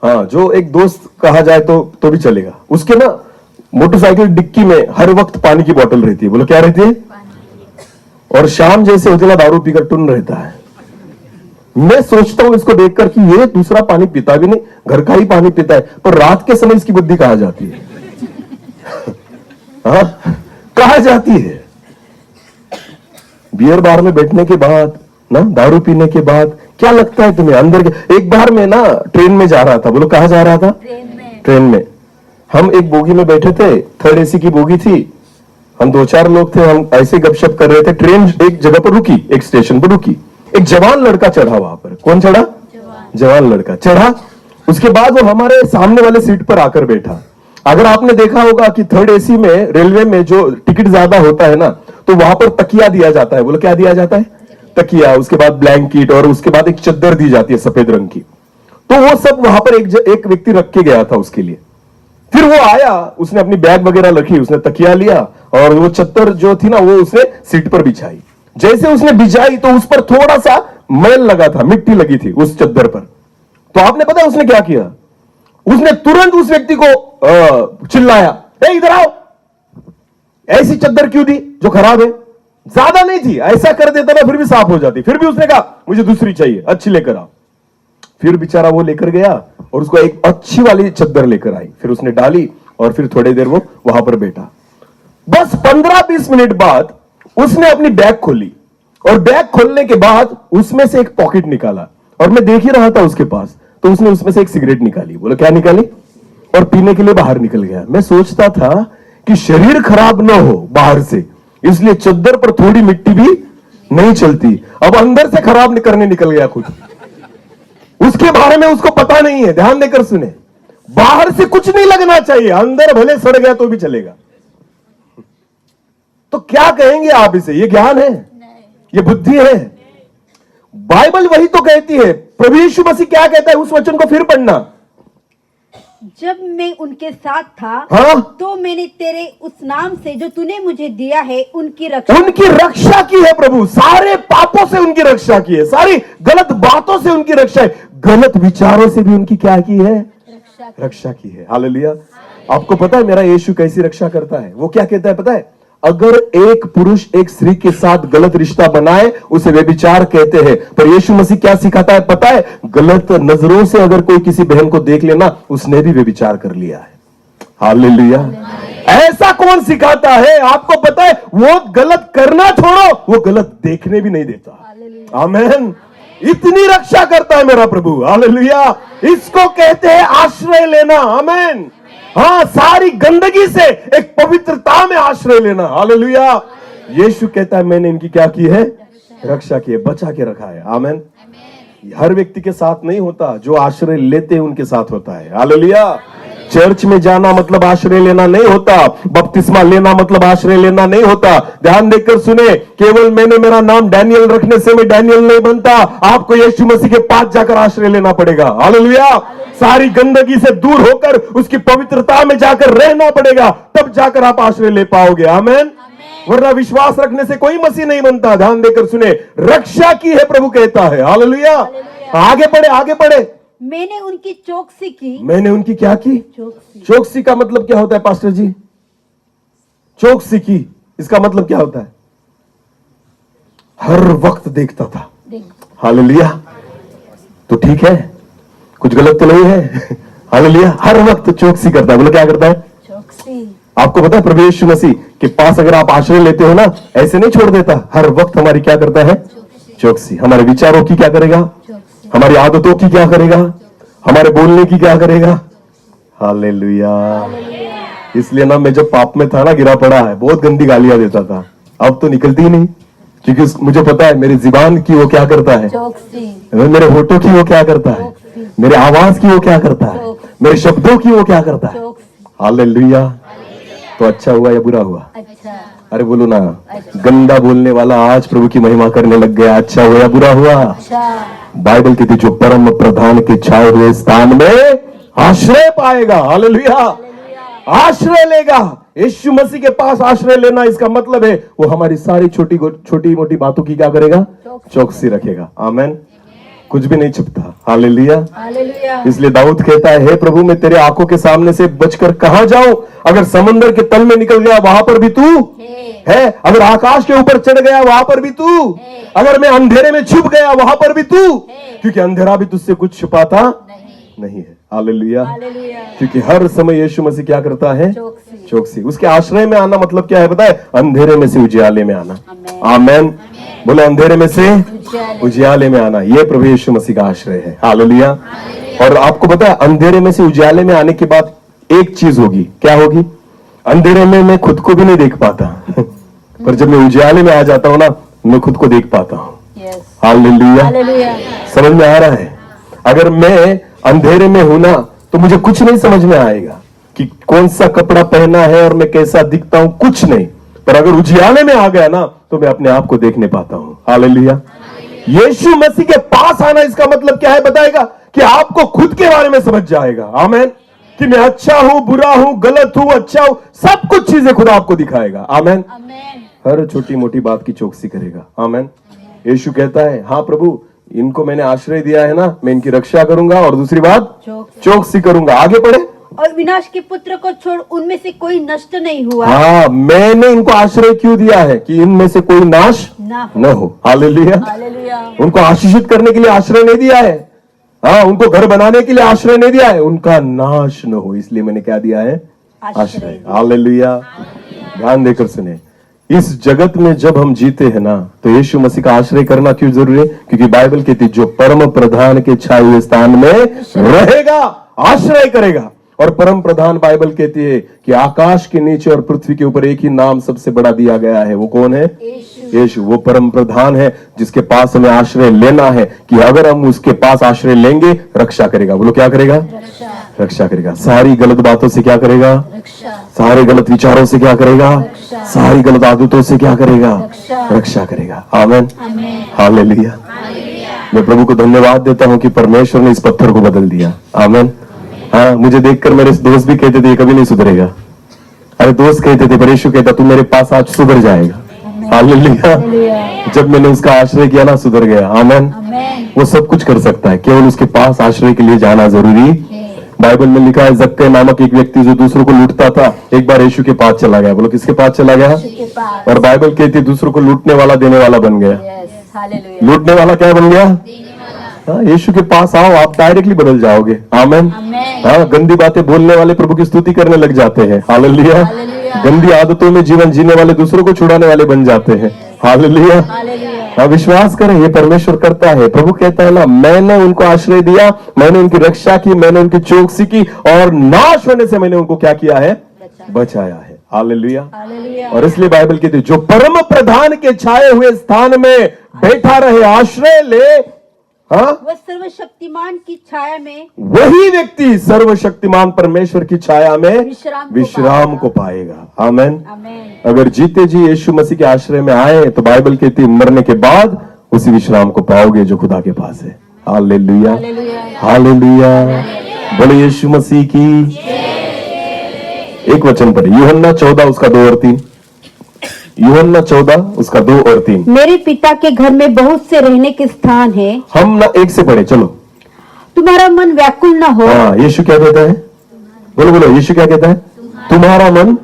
हाँ, जो एक दोस्त कहा जाए तो भी चलेगा, उसके ना मोटरसाइकिल डिक्की में हर वक्त पानी की बोतल रहती है। बोलो क्या रहती है? और शाम जैसे होते ना दारू पीकर टुन रहता है। मैं सोचता हूं इसको देखकर कि ये दूसरा पानी पीता भी नहीं, घर का ही पानी पीता है, पर रात के समय इसकी बुद्धि कहां जाती है? हाँ, कहां जाती है? बियर बार में बैठने के बाद ना, दारू पीने के बाद क्या लगता है तुम्हें अंदर के? एक बार मैं ना ट्रेन में जा रहा था। बोलो कहां जा रहा था? ट्रेन में। हम एक बोगी में बैठे थे, 3rd AC की बोगी थी, हम 2-4 लोग थे, हम ऐसे गपशप कर रहे थे। ट्रेन एक जगह पर रुकी, एक स्टेशन पर रुकी, एक जवान लड़का चढ़ा वहां पर। कौन चढ़ा? जवान लड़का चढ़ा। उसके बाद वो हमारे सामने वाले सीट पर आकर बैठा। अगर आपने देखा होगा कि 3rd AC में, रेलवे में जो टिकट ज्यादा होता है ना, तो वहां पर तकिया दिया जाता है। बोलो क्या दिया जाता है? तकिया, उसके बाद ब्लैंकेट, और उसके बाद एक चद्दर दी जाती है सफेद रंग की। तो वो सब वहां पर एक व्यक्ति रख के गया था उसके लिए। फिर वो आया, उसने अपनी बैग वगैरह रखी, उसने तकिया लिया और वो चद्दर जो थी ना वो उसने सीट पर बिछाई। जैसे उसने बिछाई तो उस पर थोड़ा सा मैल लगा था, मिट्टी लगी थी उस चद्दर पर। तो आपने पता उसने क्या किया? उसने तुरंत उस व्यक्ति को चिल्लाया, ए इधर आओ, ऐसी चद्दर क्यों दी जो खराब है? ज्यादा नहीं थी, ऐसा कर देता ना फिर भी साफ हो जाती। फिर भी उसने कहा मुझे दूसरी चाहिए, अच्छी लेकर आओ। फिर बेचारा वो लेकर गया और उसको एक अच्छी वाली चद्दर लेकर आई, फिर उसने डाली और फिर थोड़ी देर वो वहां पर बैठा। बस 15-20 मिनट बाद उसने अपनी बैग खोली और बैग खोलने के बाद उसमें से एक पॉकेट निकाला और मैं देख ही रहा था उसके पास, तो उसने उसमें से एक सिगरेट निकाली। बोलो क्या निकाली? और पीने के लिए बाहर निकल गया। मैं सोचता था कि शरीर खराब ना हो बाहर से, इसलिए चद्दर पर थोड़ी मिट्टी भी नहीं चलती। अब अंदर से खराब करने निकल गया खुद। उसके बारे में उसको पता नहीं है। ध्यान देकर सुने, बाहर से कुछ नहीं लगना चाहिए, अंदर भले सड़ गया तो भी चलेगा। तो क्या कहेंगे आप इसे? ये ज्ञान है? ये बुद्धि है? बाइबल वही तो कहती है। प्रभु यीशु मसीह क्या कहता है उस वचन को फिर पढ़ना। जब मैं उनके साथ था, हाँ? तो मैंने तेरे उस नाम से जो तूने मुझे दिया है उनकी रक्षा की है। प्रभु सारे पापों से उनकी रक्षा की है, सारी गलत बातों से उनकी रक्षा है, गलत विचारों से भी उनकी क्या की है? रक्षा की है। हालेलुया। आपको पता है मेरा यीशु कैसी रक्षा करता है? वो क्या कहता है पता है? अगर एक पुरुष एक स्त्री के साथ गलत रिश्ता बनाए उसे व्यभिचार कहते हैं। पर यीशु मसीह क्या सिखाता है पता है? गलत नजरों से अगर कोई किसी बहन को देख लेना, उसने भी व्यभिचार कर लिया है। हालेलुया। ऐसा कौन सिखाता है? आपको पता है, वो गलत करना छोड़ो, वो गलत देखने भी नहीं देता। आमेन। इतनी रक्षा करता है मेरा प्रभु। हालेलुया। इसको कहते हैं आश्रय लेना। आमेन। हाँ, सारी गंदगी से एक पवित्रता में आश्रय लेना। हालेलुया। यीशु कहता है मैंने इनकी क्या की है? रक्षा की है, बचा के रखा है। आमेन। हर व्यक्ति के साथ नहीं होता, जो आश्रय लेते हैं उनके साथ होता है। हालेलुया। चर्च में जाना मतलब आश्रय लेना नहीं होता, बपतिस्मा लेना मतलब आश्रय लेना नहीं होता। ध्यान देकर सुने, केवल मैंने मेरा नाम डैनियल रखने से मैं डैनियल नहीं बनता। आपको यीशु मसीह के पास जाकर आश्रय लेना पड़ेगा। हालेलुया। सारी गंदगी से दूर होकर उसकी पवित्रता में जाकर रहना पड़ेगा, तब जाकर आप आश्रय ले पाओगे। आमेन। वरना विश्वास रखने से कोई मसीह नहीं बनता। ध्यान देकर सुने, रक्षा की है प्रभु कहता है। हालेलुया। आगे बढ़े, आगे बढ़े। मैंने उनकी चौकसी की। मैंने उनकी क्या की? चौकसी का मतलब क्या होता है पास्टर जी? चौकसी की, इसका मतलब क्या होता है? हर वक्त देखता था। हालेलुया। तो ठीक है, कुछ गलत तो नहीं है। हालेलुया। हर वक्त चौकसी करता है। बोलो क्या करता है? चौकसी। आपको पता है प्रभु यीशु मसीह के पास अगर आप आश्रय लेते हो ना, ऐसे नहीं छोड़ देता। हर वक्त हमारी क्या करता है? चौकसी। हमारे विचारों की क्या करेगा? हमारी आदतों की क्या करेगा? हमारे बोलने की क्या करेगा? हालेलुया। इसलिए ना मैं जब पाप में था ना, गिरा पड़ा है, बहुत गंदी गालियां देता था। अब तो निकलती नहीं, क्योंकि मुझे पता है मेरी जुबान की वो क्या करता है? मेरे होठों की वो क्या करता है? मेरे आवाज की वो क्या करता है? मेरे शब्दों की वो क्या करता है? हालेलुया। तो अच्छा हुआ या बुरा हुआ? अच्छा। अरे बोलो ना, गंदा बोलने वाला आज प्रभु की महिमा करने लग गया। अच्छा हुआ या बुरा हुआ? बाइबल कहती जो परम प्रधान के छाए हुए स्थान में आश्रय पाएगा। हालेलुया। आश्रय लेगा। यीशु मसीह के पास आश्रय लेना, इसका मतलब है वो हमारी सारी छोटी मोटी बातों की क्या करेगा? चौकसी रखेगा। आमेन। कुछ भी नहीं छुपता। हालेलुया। इसलिए दाऊद कहता है, हे प्रभु मैं तेरे आंखों के सामने से बचकर कहां जाऊं? अगर समंदर के तल में निकल गया वहां पर भी तू है, अगर आकाश के ऊपर चढ़ गया वहां पर भी तू, अगर मैं अंधेरे में छुप गया वहां पर भी तू, क्योंकि अंधेरा भी तुझसे कुछ छुपाता नहीं है। हालेलुया। क्योंकि हर समय यीशु मसीह क्या करता है? चौकसी। उसके आश्रय में आना मतलब क्या है पता है? अंधेरे में से उजियाले में आना। आमेन। बोलो अंधेरे में से उजियाले में आना, ये प्रभु यीशु मसीह का आश्रय है। हालेलुया। और आपको पता है अंधेरे में से उजियाले में आने के बाद एक चीज होगी। क्या होगी? अंधेरे में मैं खुद को भी नहीं देख पाता, पर जब मैं उजियाले में आ जाता हूं ना, मैं खुद को देख पाता हूं। हालेलुया। समझ में आ रहा है? अगर मैं अंधेरे में हूं ना, तो मुझे कुछ नहीं समझ में आएगा कि कौन सा कपड़ा पहना है और मैं कैसा दिखता हूं, कुछ नहीं। पर अगर उजियाले में आ गया ना, तो मैं अपने आप को देखने पाता हूं। हालेलुया। यीशु मसीह के पास आना, इसका मतलब क्या है बताएगा? कि आपको खुद के बारे में समझ जाएगा। आमेन। कि मैं अच्छा हूं, बुरा हूं, गलत हूं, अच्छा हूं, सब कुछ चीजें खुद आपको दिखाएगा। आमेन। हर छोटी मोटी बात की चौकसी करेगा। आमेन। यीशु कहता है, हाँ प्रभु इनको मैंने आश्रय दिया है ना, मैं इनकी रक्षा करूंगा, और दूसरी बात चौकसी करूंगा। आगे पढ़े। और विनाश के पुत्र को छोड़ उनमें से कोई नष्ट नहीं हुआ। हाँ, मैंने इनको आश्रय क्यों दिया है? कि इनमें से कोई नाश न हो। हालेलुया। उनको आशीषित करने के लिए आश्रय नहीं दिया है। हाँ, उनको घर बनाने के लिए आश्रय नहीं दिया है, उनका नाश न हो, इसलिए मैंने क्या दिया है? आश्रय। हालेलुया। ध्यान देकर सुने, इस जगत में जब हम जीते हैं ना, तो यीशु मसीह का आश्रय करना क्यों जरूरी है? क्योंकि बाइबल कहती है जो परम प्रधान के छाए हुए स्थान में रहेगा, आश्रय करेगा। और परम प्रधान बाइबल कहती है कि आकाश के नीचे और पृथ्वी के ऊपर एक ही नाम सबसे बड़ा दिया गया है। वो कौन है? यीशु। वो परम प्रधान है जिसके पास हमें आश्रय लेना है, कि अगर हम उसके पास आश्रय लेंगे, रक्षा करेगा। बोलो क्या करेगा? रक्षा करेगा। सारी गलत बातों से क्या करेगा? सारे गलत विचारों से क्या करेगा? सारी गलत आदतों से क्या करेगा? रक्षा करेगा। आमेन। हालेलुया। मैं प्रभु को धन्यवाद देता हूं कि परमेश्वर ने इस पत्थर को बदल दिया। आमेन। हाँ, मुझे देखकर मेरे दोस्त भी कहते थे ये कभी नहीं सुधरेगा। अरे दोस्त कहते थे, पर यीशु कहता तू मेरे पास आज सुधर जाएगा। हालेलुया। जब मैंने उसका आश्रय किया ना, सुधर गया। आमेन। वो सब कुछ कर सकता है, केवल उसके पास आश्रय के लिए जाना जरूरी बाइबल में लिखा है जक्के नामक एक व्यक्ति जो दूसरों को लूटता था एक बार यीशु के पास चला गया। बोलो किसके पास चला गया? के पास। और बाइबल कहती है दूसरों को लूटने वाला देने वाला बन गया। Yes, hallelujah. लूटने वाला क्या बन गया? हाँ, यीशु के पास आओ, आप डायरेक्टली बदल जाओगे। आमेन। आमेन। हाँ, गंदी बातें बोलने वाले प्रभु की स्तुति करने लग जाते हैं। हालेलुया। हालेलुया। गंदी आदतों में जीवन जीने वाले दूसरों को छुड़ाने वाले बन जाते हैं। हालेलुया। हालेलुया। हाँ, विश्वास करें, ये परमेश्वर करता है। प्रभु कहता है ना, मैंने उनको आश्रय दिया, मैंने उनकी रक्षा की, मैंने उनकी चौकसी की और नाश होने से मैंने उनको क्या किया है? बचाया है। हालेलुया। हालेलुया। और इसलिए बाइबल कहती है जो परम प्रधान के छाए हुए स्थान में बैठा रहे, आश्रय ले, हाँ, वह सर्वशक्तिमान की छाया में वही व्यक्ति सर्वशक्तिमान परमेश्वर की छाया में विश्राम को विश्राम को पाएगा। आमेन। आमेन। अगर जीते जी यीशु मसीह के आश्रय में आए तो बाइबल कहती है मरने के बाद उसी विश्राम को पाओगे जो खुदा के पास है। हालेलुया। हालेलुया। हालेलुया। बोले यीशु मसीह की। एक वचन पढ़े, यूहन्ना 14 उसका 2 और 3। यूहन्ना 14 उसका 2 और 3। मेरे पिता के घर में बहुत से रहने के स्थान है, हम ना एक से पढ़े, चलो। तुम्हारा मन व्याकुल न हो। हाँ, यीशु क्या कहता है? बोलो बोलो, यीशु क्या कहता है? तुम्हारा मन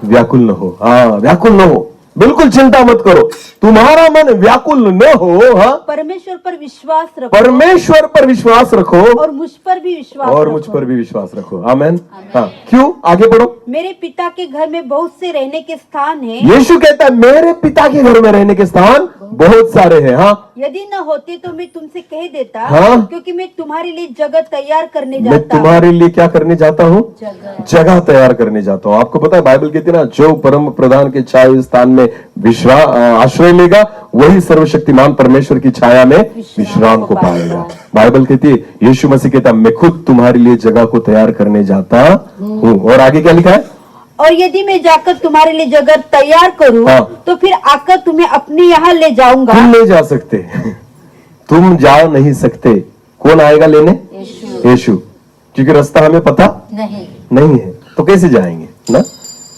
व्याकुल न हो। हाँ, व्याकुल न हो, बिल्कुल चिंता मत करो, तुम्हारा मन व्याकुल न हो। हाँ, परमेश्वर पर विश्वास रखो, परमेश्वर पर विश्वास रखो और मुझ पर भी विश्वास और रखो। मुझ पर भी विश्वास रखो। आमेन। हाँ, क्यों? आगे पढ़ो। मेरे पिता के घर में बहुत से रहने के स्थान है, यीशु कहता है मेरे पिता के घर में रहने के स्थान बहुत सारे हैं। हाँ, यदि न होते तो मैं तुमसे कह देता, हाँ। क्योंकि मैं तुम्हारे लिए जगह तैयार करने मैं जाता हूँ। तुम्हारे लिए क्या करने जाता हूँ? जगह तैयार करने जाता हूँ। आपको पता है बाइबल कहती है ना, जो परम प्रधान के छाए हुए स्थान में आश्रय लेगा वही सर्वशक्तिमान परमेश्वर की छाया में विश्राम को पाएगा। बाइबल कहती है, यीशु मसीह कहता है मैं खुद तुम्हारे लिए जगह को तैयार करने जाता हूँ। और आगे क्या लिखा है? और यदि मैं जाकर तुम्हारे लिए जगह तैयार करूँ, हाँ। तो फिर आकर तुम्हें अपने यहाँ ले जाऊंगा। तुम नहीं जा सकते, तुम जा नहीं सकते। कौन आएगा लेने? यीशु। क्योंकि रास्ता हमें पता नहीं है, तो कैसे जाएंगे ना?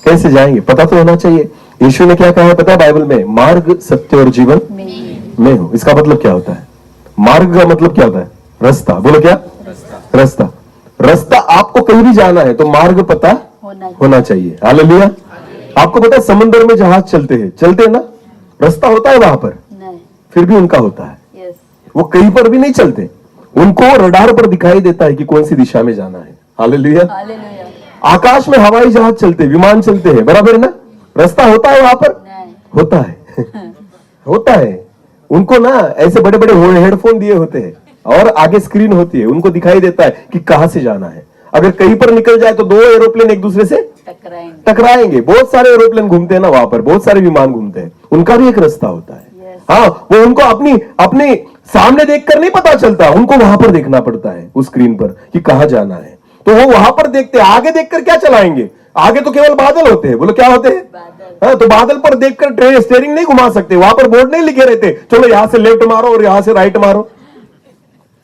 कैसे जाएंगे? पता तो होना चाहिए। यीशु ने क्या कहा है पता है बाइबल में? मार्ग, सत्य और जीवन मैं हूं। इसका मतलब क्या होता है? मार्ग का मतलब क्या होता है? रास्ता। बोलो क्या? रास्ता। रास्ता आपको कहीं भी जाना है तो मार्ग पता होना चाहिए। हालेलुया। आपको पता है समुद्र में जहाज चलते हैं ना, रास्ता होता है वहां पर, फिर भी उनका होता है, वो कहीं पर भी नहीं चलते, उनको रडार पर दिखाई देता है कि कौन सी दिशा में जाना है। हालेलुया। आकाश में हवाई जहाज चलते, विमान चलते हैं, बराबर है ना? रास्ता होता है वहां पर? होता है होता है। उनको ना ऐसे बड़े बड़े हेडफोन दिए होते हैं और आगे स्क्रीन होती है, उनको दिखाई देता है कि कहां से जाना है। अगर कहीं पर निकल जाए तो 2 एरोप्लेन एक दूसरे से टकराएंगे। बहुत सारे एरोप्लेन घूमते हैं ना वहां पर, बहुत सारे विमान घूमते हैं, उनका भी एक रास्ता होता है। हाँ, वो उनको अपनी सामने देखकर नहीं पता चलता, उनको वहां पर देखना पड़ता है उस स्क्रीन पर कि कहां जाना है। तो वो वहां पर देखते हैं, आगे देखकर क्या चलाएंगे? आगे तो केवल बादल होते हैं। बोलो क्या होते हैं? हाँ, तो बादल पर देखकर ट्रेन स्टीयरिंग नहीं घुमा सकते, वहां पर बोर्ड नहीं लिखे रहते चलो यहां से लेफ्ट मारो और यहां से राइट मारो।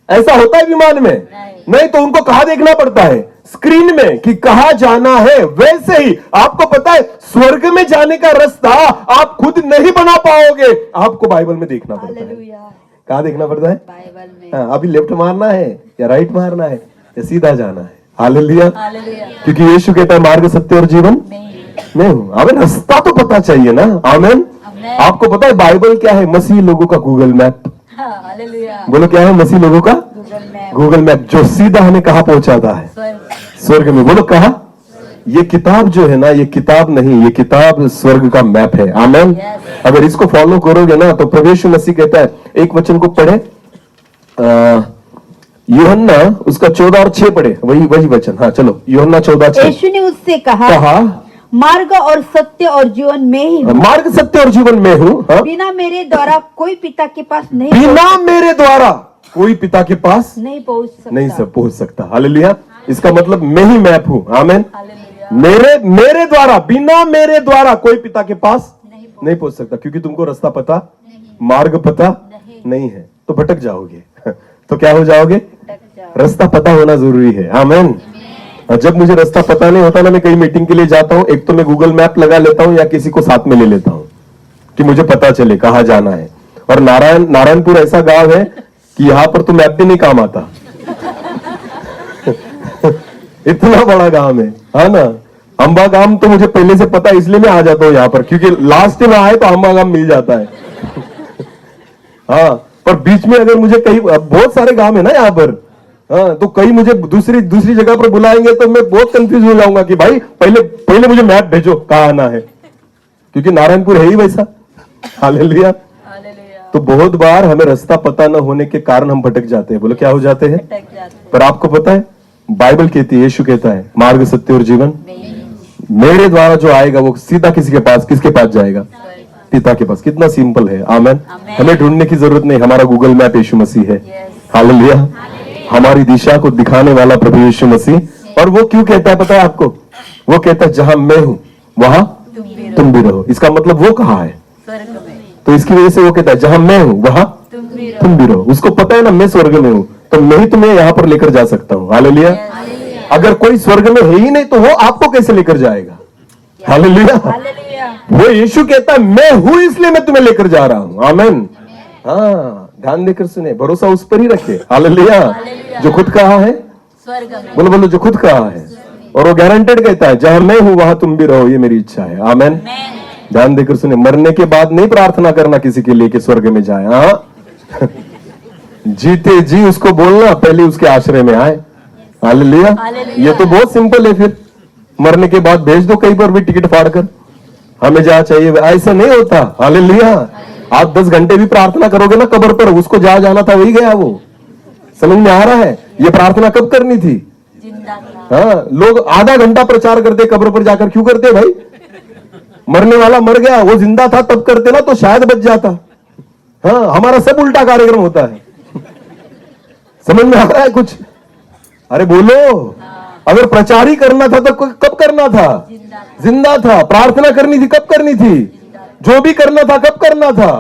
ऐसा होता है विमान में? नहीं, तो उनको कहां देखना पड़ता है? स्क्रीन में कि कहां जाना है। वैसे ही आपको पता है स्वर्ग में जाने का रास्ता आप खुद नहीं बना पाओगे, आपको बाइबल में देखना पड़ता है। कहां देखना पड़ता है? बाइबल में। हाँ, अभी लेफ्ट मारना है या राइट मारना है या सीधा जाना है। हालेलुया। क्योंकि यीशु कहता है मार्ग, सत्य और जीवन मैं हूं। हमें रास्ता तो पता चाहिए ना। आमेन। आपको पता है बाइबल क्या है? मसीह लोगों का गूगल मैप। बोलो क्या है? मसीह लोगों का गूगल मैप, जो सीधा हमें कहां पहुंचाता है? स्वर्ग में। बोलो कहा? ये किताब जो है ना, ये किताब नहीं, ये किताब स्वर्ग का मैप है। आमेन। अगर इसको फॉलो करोगे ना तो प्रभु यीशु मसीह कहता है, एक वचन को पढ़े, यूहन्ना उसका 14 और 6 पढ़े, वही वचन। हाँ चलो, यूहन्ना 14:6। यीशु ने उससे कहा, मार्ग और सत्य और जीवन में ही हूँ। मार्ग, सत्य और जीवन में हूँ। हाँ? बिना मेरे द्वारा कोई पिता के पास नहीं बिना मेरे द्वारा कोई पिता के पास नहीं पहुंच सकता। हालेलुया। इसका मतलब मैं ही मैप हूँ। आमेन। मेरे द्वारा, बिना मेरे द्वारा कोई पिता के पास नहीं पहुंच सकता, क्योंकि तुमको रास्ता पता, मार्ग पता नहीं है तो भटक जाओगे। तो क्या हो जाओगे? रास्ता पता होना जरूरी है। आमेन। जब मुझे रास्ता पता नहीं होता ना, मैं कहीं मीटिंग के लिए जाता हूं, एक तो मैं गूगल मैप लगा लेता हूं या किसी को साथ में ले लेता हूं कि मुझे पता चले कहां जाना है। और नारायणपुर ऐसा गांव है कि यहां पर तो मैप भी नहीं काम आता। इतना बड़ा गांव है ना। अंबा गांव तो मुझे पहले से पता है, इसलिए मैं आ जाता हूँ यहाँ पर, क्योंकि लास्ट में आए तो अंबा गांव मिल जाता है। हाँ, पर बीच में अगर मुझे कहीं, बहुत सारे गांव है ना यहाँ पर, हाँ, तो कहीं मुझे दूसरी जगह पर बुलाएंगे तो मैं बहुत कंफ्यूज हो जाऊंगा कि भाई पहले मुझे मैप भेजो कहाँ आना है, क्योंकि नारायणपुर है ही वैसा। हालेलुया। तो बहुत बार हमें रास्ता पता न होने के कारण हम भटक जाते हैं। बोलो क्या हो जाते हैं? पर आपको पता है, बाइबल कहती है, यीशु कहता है, मार्ग सत्य और जीवन मेरे द्वारा जो आएगा वो सीधा किसके पास जाएगा? पिता के पास। कितना सिंपल है। आमेन। हमें ढूंढने की जरूरत नहीं, हमारा गूगल मैप यीशु मसीह है। हालेलुया। हमारी दिशा को दिखाने वाला प्रभु यीशु मसीह। और वो क्यों कहता है पता है आपको? वो कहता है जहां मैं हूं वहां तुम भी रहो। इसका मतलब वो कहाँ है? तो इसकी वजह से वो कहता है जहां मैं हूं वहां तुम भी रहो। उसको पता है ना मैं स्वर्ग में हूं, तो मैं ही तुम्हें यहां पर लेकर जा सकता हूं। हालेलुया। अगर कोई स्वर्ग में है ही नहीं तो वो आपको कैसे लेकर जाएगा? हालेलुया। वो यीशु कहता है मैं हूं इसलिए मैं तुम्हें लेकर जा रहा हूं। आमीन। हाँ, ध्यान देकर सुने, भरोसा उस पर ही रखे। हालेलुया। जो खुद कहा है, बोलो बोलो, जो खुद कहा है, और वो गारंटेड कहता है जहां मैं हूं वहां तुम भी रहो, ये मेरी इच्छा है। आमीन। ध्यान देकर सुने, मरने के बाद नहीं प्रार्थना करना किसी के लिए कि स्वर्ग में जाए। हाँ, जीते जी उसको बोलना पहले उसके आश्रय में आए। हालेलुया। ये तो बहुत सिंपल है। फिर मरने के बाद भेज दो कहीं पर भी टिकट फाड़ कर, हमें जहाँ चाहिए। ऐसा नहीं होता। हालेलुया। आप 10 घंटे भी प्रार्थना करोगे ना कब्र पर, उसको जहाँ जाना था वही गया वो। समझ में आ रहा है? ये प्रार्थना कब करनी थी? हाँ, लोग आधा घंटा प्रचार करते कब्र पर जाकर, क्यों करते भाई? मरने वाला मर गया, वो जिंदा था तब करते ना तो शायद बच जाता। हाँ, हमारा सब उल्टा कार्यक्रम होता है। समझ में आ रहा है कुछ? अरे बोलो, अगर प्रचार ही करना था तो कब करना था? जिंदा था। प्रार्थना करनी थी कब करनी थी? जो भी करना था कब करना था?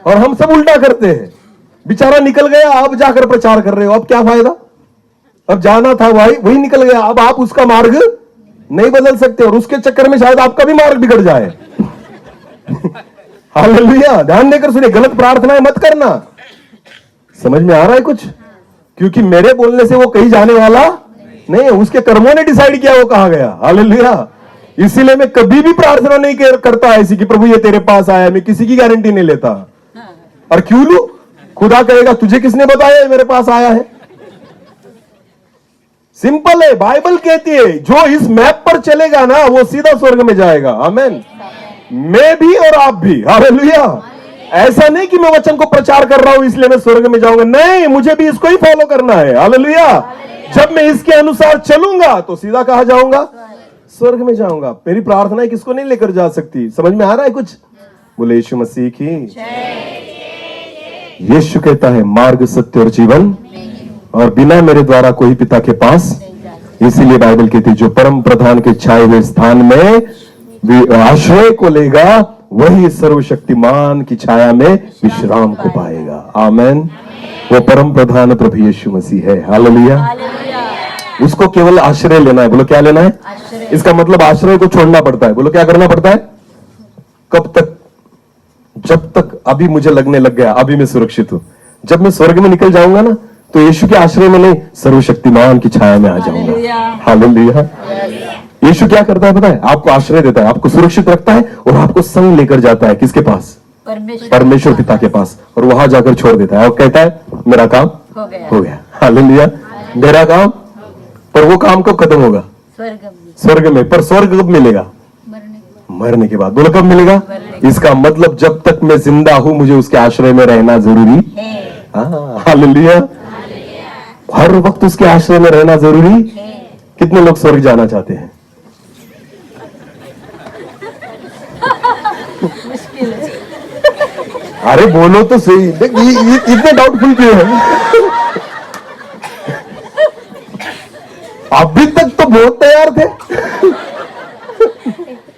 और हम सब उल्टा करते हैं। बेचारा निकल गया, अब जाकर प्रचार कर रहे हो, अब क्या फायदा? अब जाना था वही निकल गया, अब आप उसका मार्ग नहीं बदल सकते, और उसके चक्कर में शायद आपका भी मार्ग बिगड़ जाए। हालेलुया। ध्यान देकर सुनिए, गलत प्रार्थनाएं मत करना। समझ में आ रहा है कुछ? क्योंकि मेरे बोलने से वो कहीं जाने वाला नहीं है, उसके कर्मों ने डिसाइड किया वो कहां गया। हालेलुया। इसीलिए मैं कभी भी प्रार्थना नहीं करता ऐसी कि प्रभु ये तेरे पास आया। मैं किसी की गारंटी नहीं लेता। और क्यों लू? खुदा कहेगा तुझे किसने बताया मेरे पास आया है? सिंपल है, बाइबल कहती है जो इस मैप पर चलेगा ना वो सीधा स्वर्ग में जाएगा। आमीन। मैं भी और आप भी। हालेलुया। ऐसा नहीं कि मैं वचन को प्रचार कर रहा हूं इसलिए मैं स्वर्ग में जाऊंगा, नहीं, मुझे भी इसको ही फॉलो करना है। हालेलुया। जब मैं इसके अनुसार चलूंगा तो सीधा कहां जाऊंगा? स्वर्ग में जाऊंगा। मेरी प्रार्थना किसको नहीं लेकर जा सकती। समझ में आ रहा है कुछ? बोले यीशु मसीह की। यीशु कहता है मार्ग सत्य और जीवन, और बिना मेरे द्वारा कोई पिता के पास। इसीलिए बाइबल कहती है जो परम प्रधान के छाए हुए स्थान में आश्रय को लेगा वही सर्वशक्तिमान की छाया में विश्राम को पाएगा। आमेन। वो परम प्रधान प्रभु यीशु मसीह है। हालेलुया। उसको केवल आश्रय लेना है। बोलो क्या लेना है? इसका मतलब आश्रय को छोड़ना पड़ता है। बोलो क्या करना पड़ता है? कब तक? जब तक अभी मुझे लगने लग गया अभी मैं सुरक्षित हूं। जब मैं स्वर्ग में निकल जाऊंगा ना तो यीशु के आश्रय में नहीं, सर्वशक्तिमान की छाया में आ जाऊंगा। हालेलुया। यीशु क्या करता है पता है? आपको आश्रय देता है, आपको सुरक्षित रखता है, और आपको संग लेकर जाता है किसके पास? परमेश्वर पिता के पास। और वहां जाकर छोड़ देता है और कहता है मेरा काम हो गया। हालेलुया। मेरा काम। पर वो काम कब खत्म होगा? स्वर्ग में। पर स्वर्ग कब मिलेगा? मरने के बाद। बोलो कब मिलेगा? इसका मतलब जब तक मैं जिंदा हूं मुझे उसके आश्रय में रहना जरूरी है। हालेलुया। हर वक्त उसके आश्रय में रहना जरूरी। कितने लोग स्वर्ग जाना चाहते हैं? अरे बोलो तो सही। इतने डाउटफुल क्यों है? अभी तक तो बहुत तैयार थे,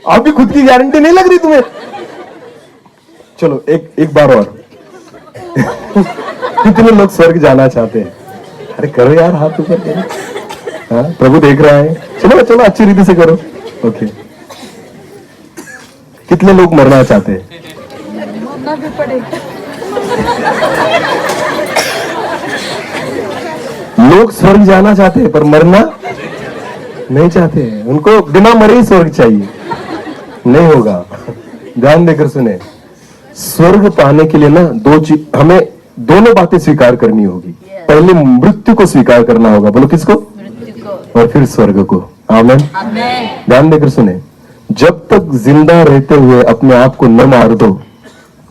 अभी खुद की गारंटी नहीं लग रही तुम्हें? चलो एक बार और। कितने लोग स्वर्ग जाना चाहते हैं? अरे करो यार, हाथ ऊपर करो। हाँ, प्रभु देख रहा है। चलो चलो अच्छी रीति से करो। ओके। कितने लोग मरना चाहते हैं? मरना भी पड़ेगा। लोग स्वर्ग जाना चाहते हैं पर मरना नहीं चाहते, उनको बिना मरे ही स्वर्ग चाहिए। नहीं होगा। ध्यान देकर सुने, स्वर्ग पाने के लिए ना हमें दोनों बातें स्वीकार करनी होगी। पहले मृत्यु को स्वीकार करना होगा, बोलो किसको? और फिर स्वर्ग को। आमीन। ध्यान देकर सुने, जब तक जिंदा रहते हुए अपने आप को न मार दो,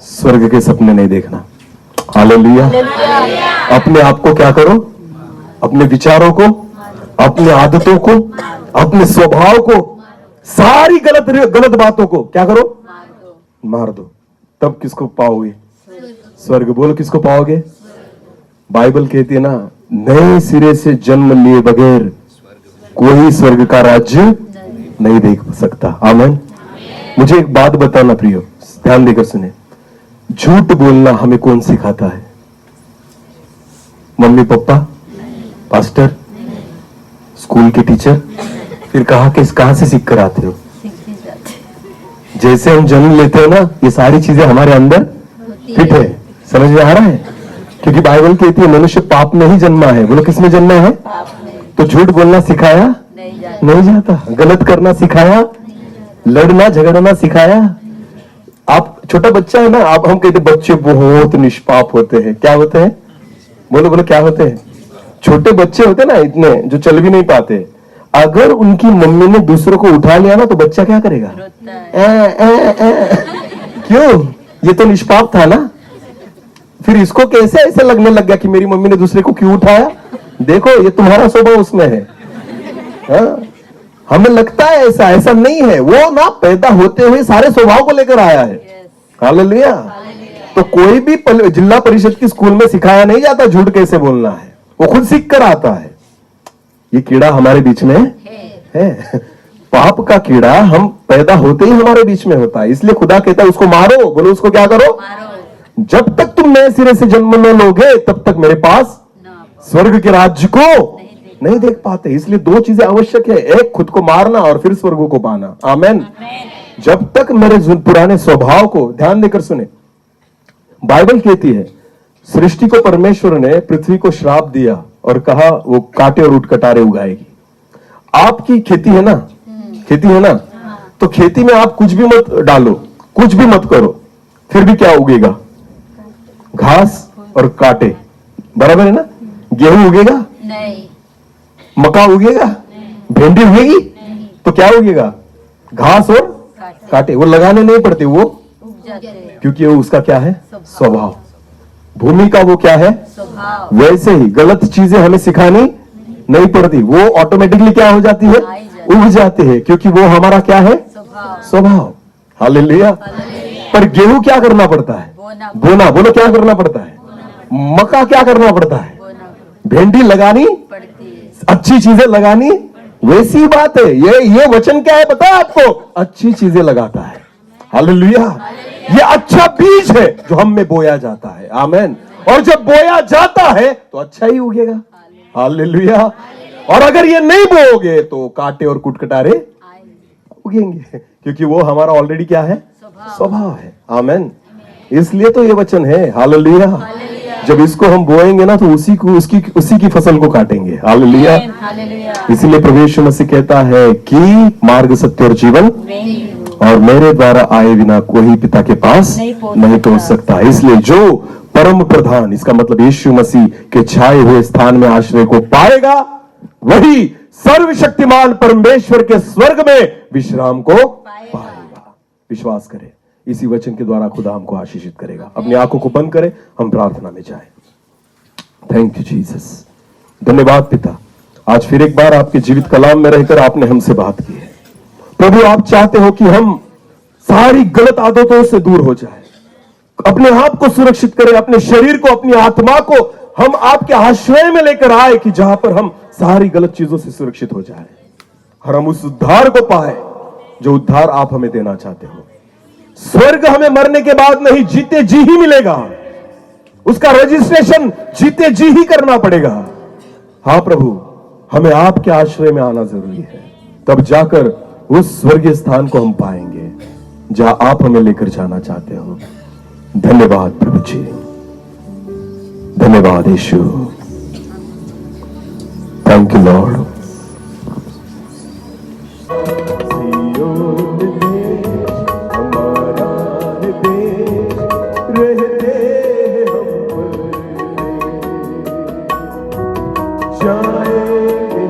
स्वर्ग के सपने नहीं देखना। हालेलुया। अपने आप को क्या करो? अपने विचारों को, अपनी आदतों को, अपने स्वभाव को, सारी गलत बातों को क्या करो? मार दो। तब किसको पाओगे? स्वर्ग। बोलो किसको पाओगे? बाइबल कहती है ना, नए सिरे से जन्म लिए बगैर कोई स्वर्ग का राज्य नहीं देख सकता। आमीन। मुझे एक बात बताना प्रियो, ध्यान देकर सुने, झूठ बोलना हमें कौन सिखाता है? मम्मी पापा, पास्टर, स्कूल के टीचर? फिर कहां से सीख कर आते हो? जैसे हम जन्म लेते हैं ना, ये सारी चीजें हमारे अंदर फिट है। समझ में आ रहा है? क्योंकि बाइबल कहती है मनुष्य पाप में ही जन्मा है। बोलो किसमें जन्मा है? तो झूठ बोलना सिखाया नहीं जाता, गलत करना सिखाया, लड़ना झगड़ना सिखाया। आप छोटा बच्चा है ना, आप हम कहते बच्चे बहुत निष्पाप होते हैं। क्या होते हैं? बोलो बोलो क्या होते हैं? छोटे बच्चे होते ना इतने, जो चल भी नहीं पाते, अगर उनकी मम्मी ने दूसरों को उठा लिया ना तो बच्चा क्या करेगा? क्यों? ये तो निष्पाप था ना। फिर इसको कैसे ऐसे लगने लग गया कि मेरी मम्मी ने दूसरे को क्यों उठाया? देखो ये तुम्हारा स्वभाव उसमें है। हमें लगता है ऐसा, ऐसा नहीं है। वो ना पैदा होते हुए सारे स्वभाव को लेकर आया है। हालेलुया। तो कोई भी जिला परिषद की स्कूल में सिखाया नहीं जाता झूठ कैसे बोलना है, वो खुद सीख कर आता है। ये कीड़ा हमारे बीच में है। पाप का कीड़ा हम पैदा होते ही हमारे बीच में होता है। इसलिए खुदा कहता है उसको मारो। बोलो उसको क्या करो? जब तक तुम नए सिरे से जन्म न लोगे तब तक मेरे पास स्वर्ग के राज्य को नहीं देख पाते। इसलिए दो चीजें आवश्यक है, एक खुद को मारना और फिर स्वर्ग को पाना। आमीन। जब तक मेरे पुराने स्वभाव को, ध्यान देकर सुने, बाइबल कहती है सृष्टि को परमेश्वर ने पृथ्वी को श्राप दिया और कहा वो कांटे और उटकटारे उगाएगी। आपकी खेती है ना, खेती है ना, तो खेती में आप कुछ भी मत डालो, कुछ भी मत करो, फिर भी क्या उगेगा? घास और कांटे। बराबर है ना? गेहूं उगेगा नहीं, मक्का उगेगा नहीं, भिंडी उगेगी नहीं, तो क्या उगेगा? घास और कांटे। वो लगाने नहीं पड़ते, वो क्योंकि वो उसका क्या है? स्वभाव। भूमि का वो क्या है? स्वभाव। वैसे ही गलत चीजें हमें सिखानी नहीं पड़ती, वो ऑटोमेटिकली क्या हो जाती है? उग जाती है, क्योंकि वो हमारा क्या है? स्वभाव। हालेलुया। पर गेहूं क्या करना पड़ता है? बोना। बोलो क्या करना पड़ता है? मक्का क्या करना पड़ता है? भिंडी लगानी पड़ती है, अच्छी चीजें लगानी। वैसी बात है, ये वचन क्या है पता है आपको? अच्छी चीजें लगाता है। हालेलुया। ये अच्छा बीज है जो हम में बोया जाता है। आमीन। और जब बोया जाता है तो अच्छा ही उगेगा। हालेलुया। और अगर ये नहीं बोओगे तो कांटे और कुटकटारे उगेंगे, क्योंकि वो हमारा ऑलरेडी क्या है? स्वभाव है। आमीन। इसलिए तो ये वचन है। हालेलुया। जब इसको हम बोएंगे ना तो उसी की फसल को काटेंगे। हालेलुया। इसलिए प्रभु यीशु मसीह कहता है कि मार्ग, सत्य और जीवन, और मेरे द्वारा आए बिना कोई पिता के पास नहीं पहुंच सकता। इसलिए जो परम प्रधान, इसका मतलब यीशु मसीह के छाए हुए स्थान में आश्रय को पाएगा, वही सर्वशक्तिमान परमेश्वर के स्वर्ग में विश्राम को पाएगा। विश्वास करें, इसी वचन के द्वारा खुदा हमको आशीषित करेगा। अपनी आंखों को बंद करें, हम प्रार्थना में जाएं। Thank you Jesus. धन्यवाद पिता, आज फिर एक बार आपके जीवित कलाम में रहकर आपने हमसे बात की है। प्रभु, आप चाहते हो कि हम सारी गलत आदतों से दूर हो जाए, अपने आप को सुरक्षित करें, अपने शरीर को, अपनी आत्मा को हम आपके आश्रय में लेकर आए कि जहां पर हम सारी गलत चीजों से सुरक्षित हो जाए और हम उस उद्धार को पाए जो उद्धार आप हमें देना चाहते हो। स्वर्ग हमें मरने के बाद नहीं, जीते जी ही मिलेगा। उसका रजिस्ट्रेशन जीते जी ही करना पड़ेगा। हाँ प्रभु, हमें आपके आश्रय में आना जरूरी है, तब जाकर उस स्वर्गीय स्थान को हम पाएंगे जहां आप हमें लेकर जाना चाहते हो। धन्यवाद प्रभु जी, धन्यवाद यीशु। Thank you Lord. जाएंगे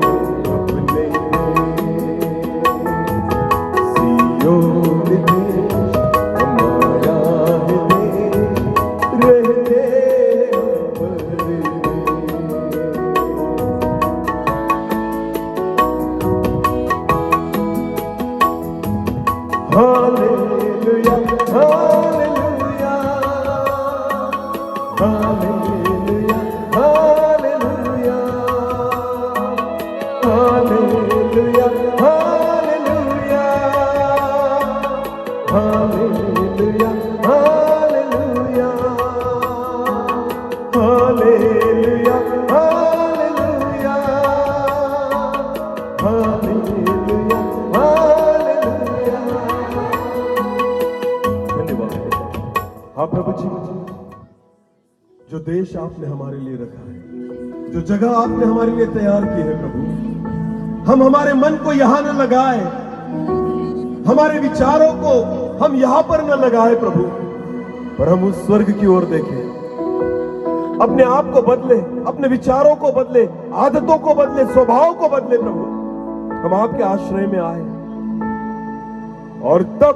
अपने सियोन देश हमारा है देश, रहते अंबर में। Hallelujah hallelujah hallelujah hallelujah hallelujah hallelujah hallelujah hallelujah hallelujah hallelujah hallelujah hallelujah. धन्यवाद हाँ प्रभु जी, जो देश आपने हमारे लिए रखा है, जो जगह आपने हमारे लिए तैयार की है प्रभु, हम हमारे मन को यहां न लगाए, हमारे विचारों को हम यहां पर न लगाए प्रभु, पर हम उस स्वर्ग की ओर देखें, अपने आप को बदले, अपने विचारों को बदले, आदतों को बदले, स्वभाव को बदले प्रभु, हम आपके आश्रय में आए, और तब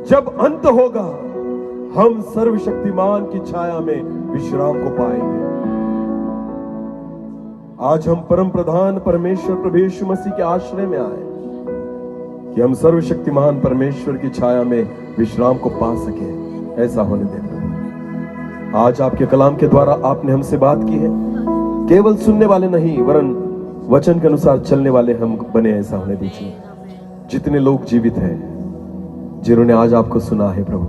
जब अंत होगा हम सर्वशक्तिमान की छाया में विश्राम को पाएंगे। आज हम परम प्रधान परमेश्वर प्रभु यीशु मसीह के आश्रय में आए कि हम सर्वशक्तिमान परमेश्वर की छाया में विश्राम को पा सके। ऐसा होने दे प्रभु। आज आपके कलाम के द्वारा आपने हमसे बात की है, केवल सुनने वाले नहीं वरन वचन के अनुसार चलने वाले हम बने, ऐसा होने दीजिए। जितने लोग जीवित हैं जिन्होंने आज आपको सुना है प्रभु,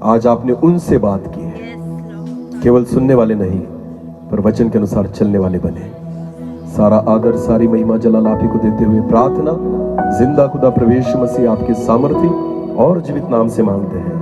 आज आपने उनसे बात की है, केवल सुनने वाले नहीं पर वचन के अनुसार चलने वाले बने। सारा आदर सारी महिमा जलाल आप ही को देते हुए प्रार्थना जिंदा खुदा प्रभु यीशु मसीह आपके सामर्थी और जीवित नाम से मांगते हैं,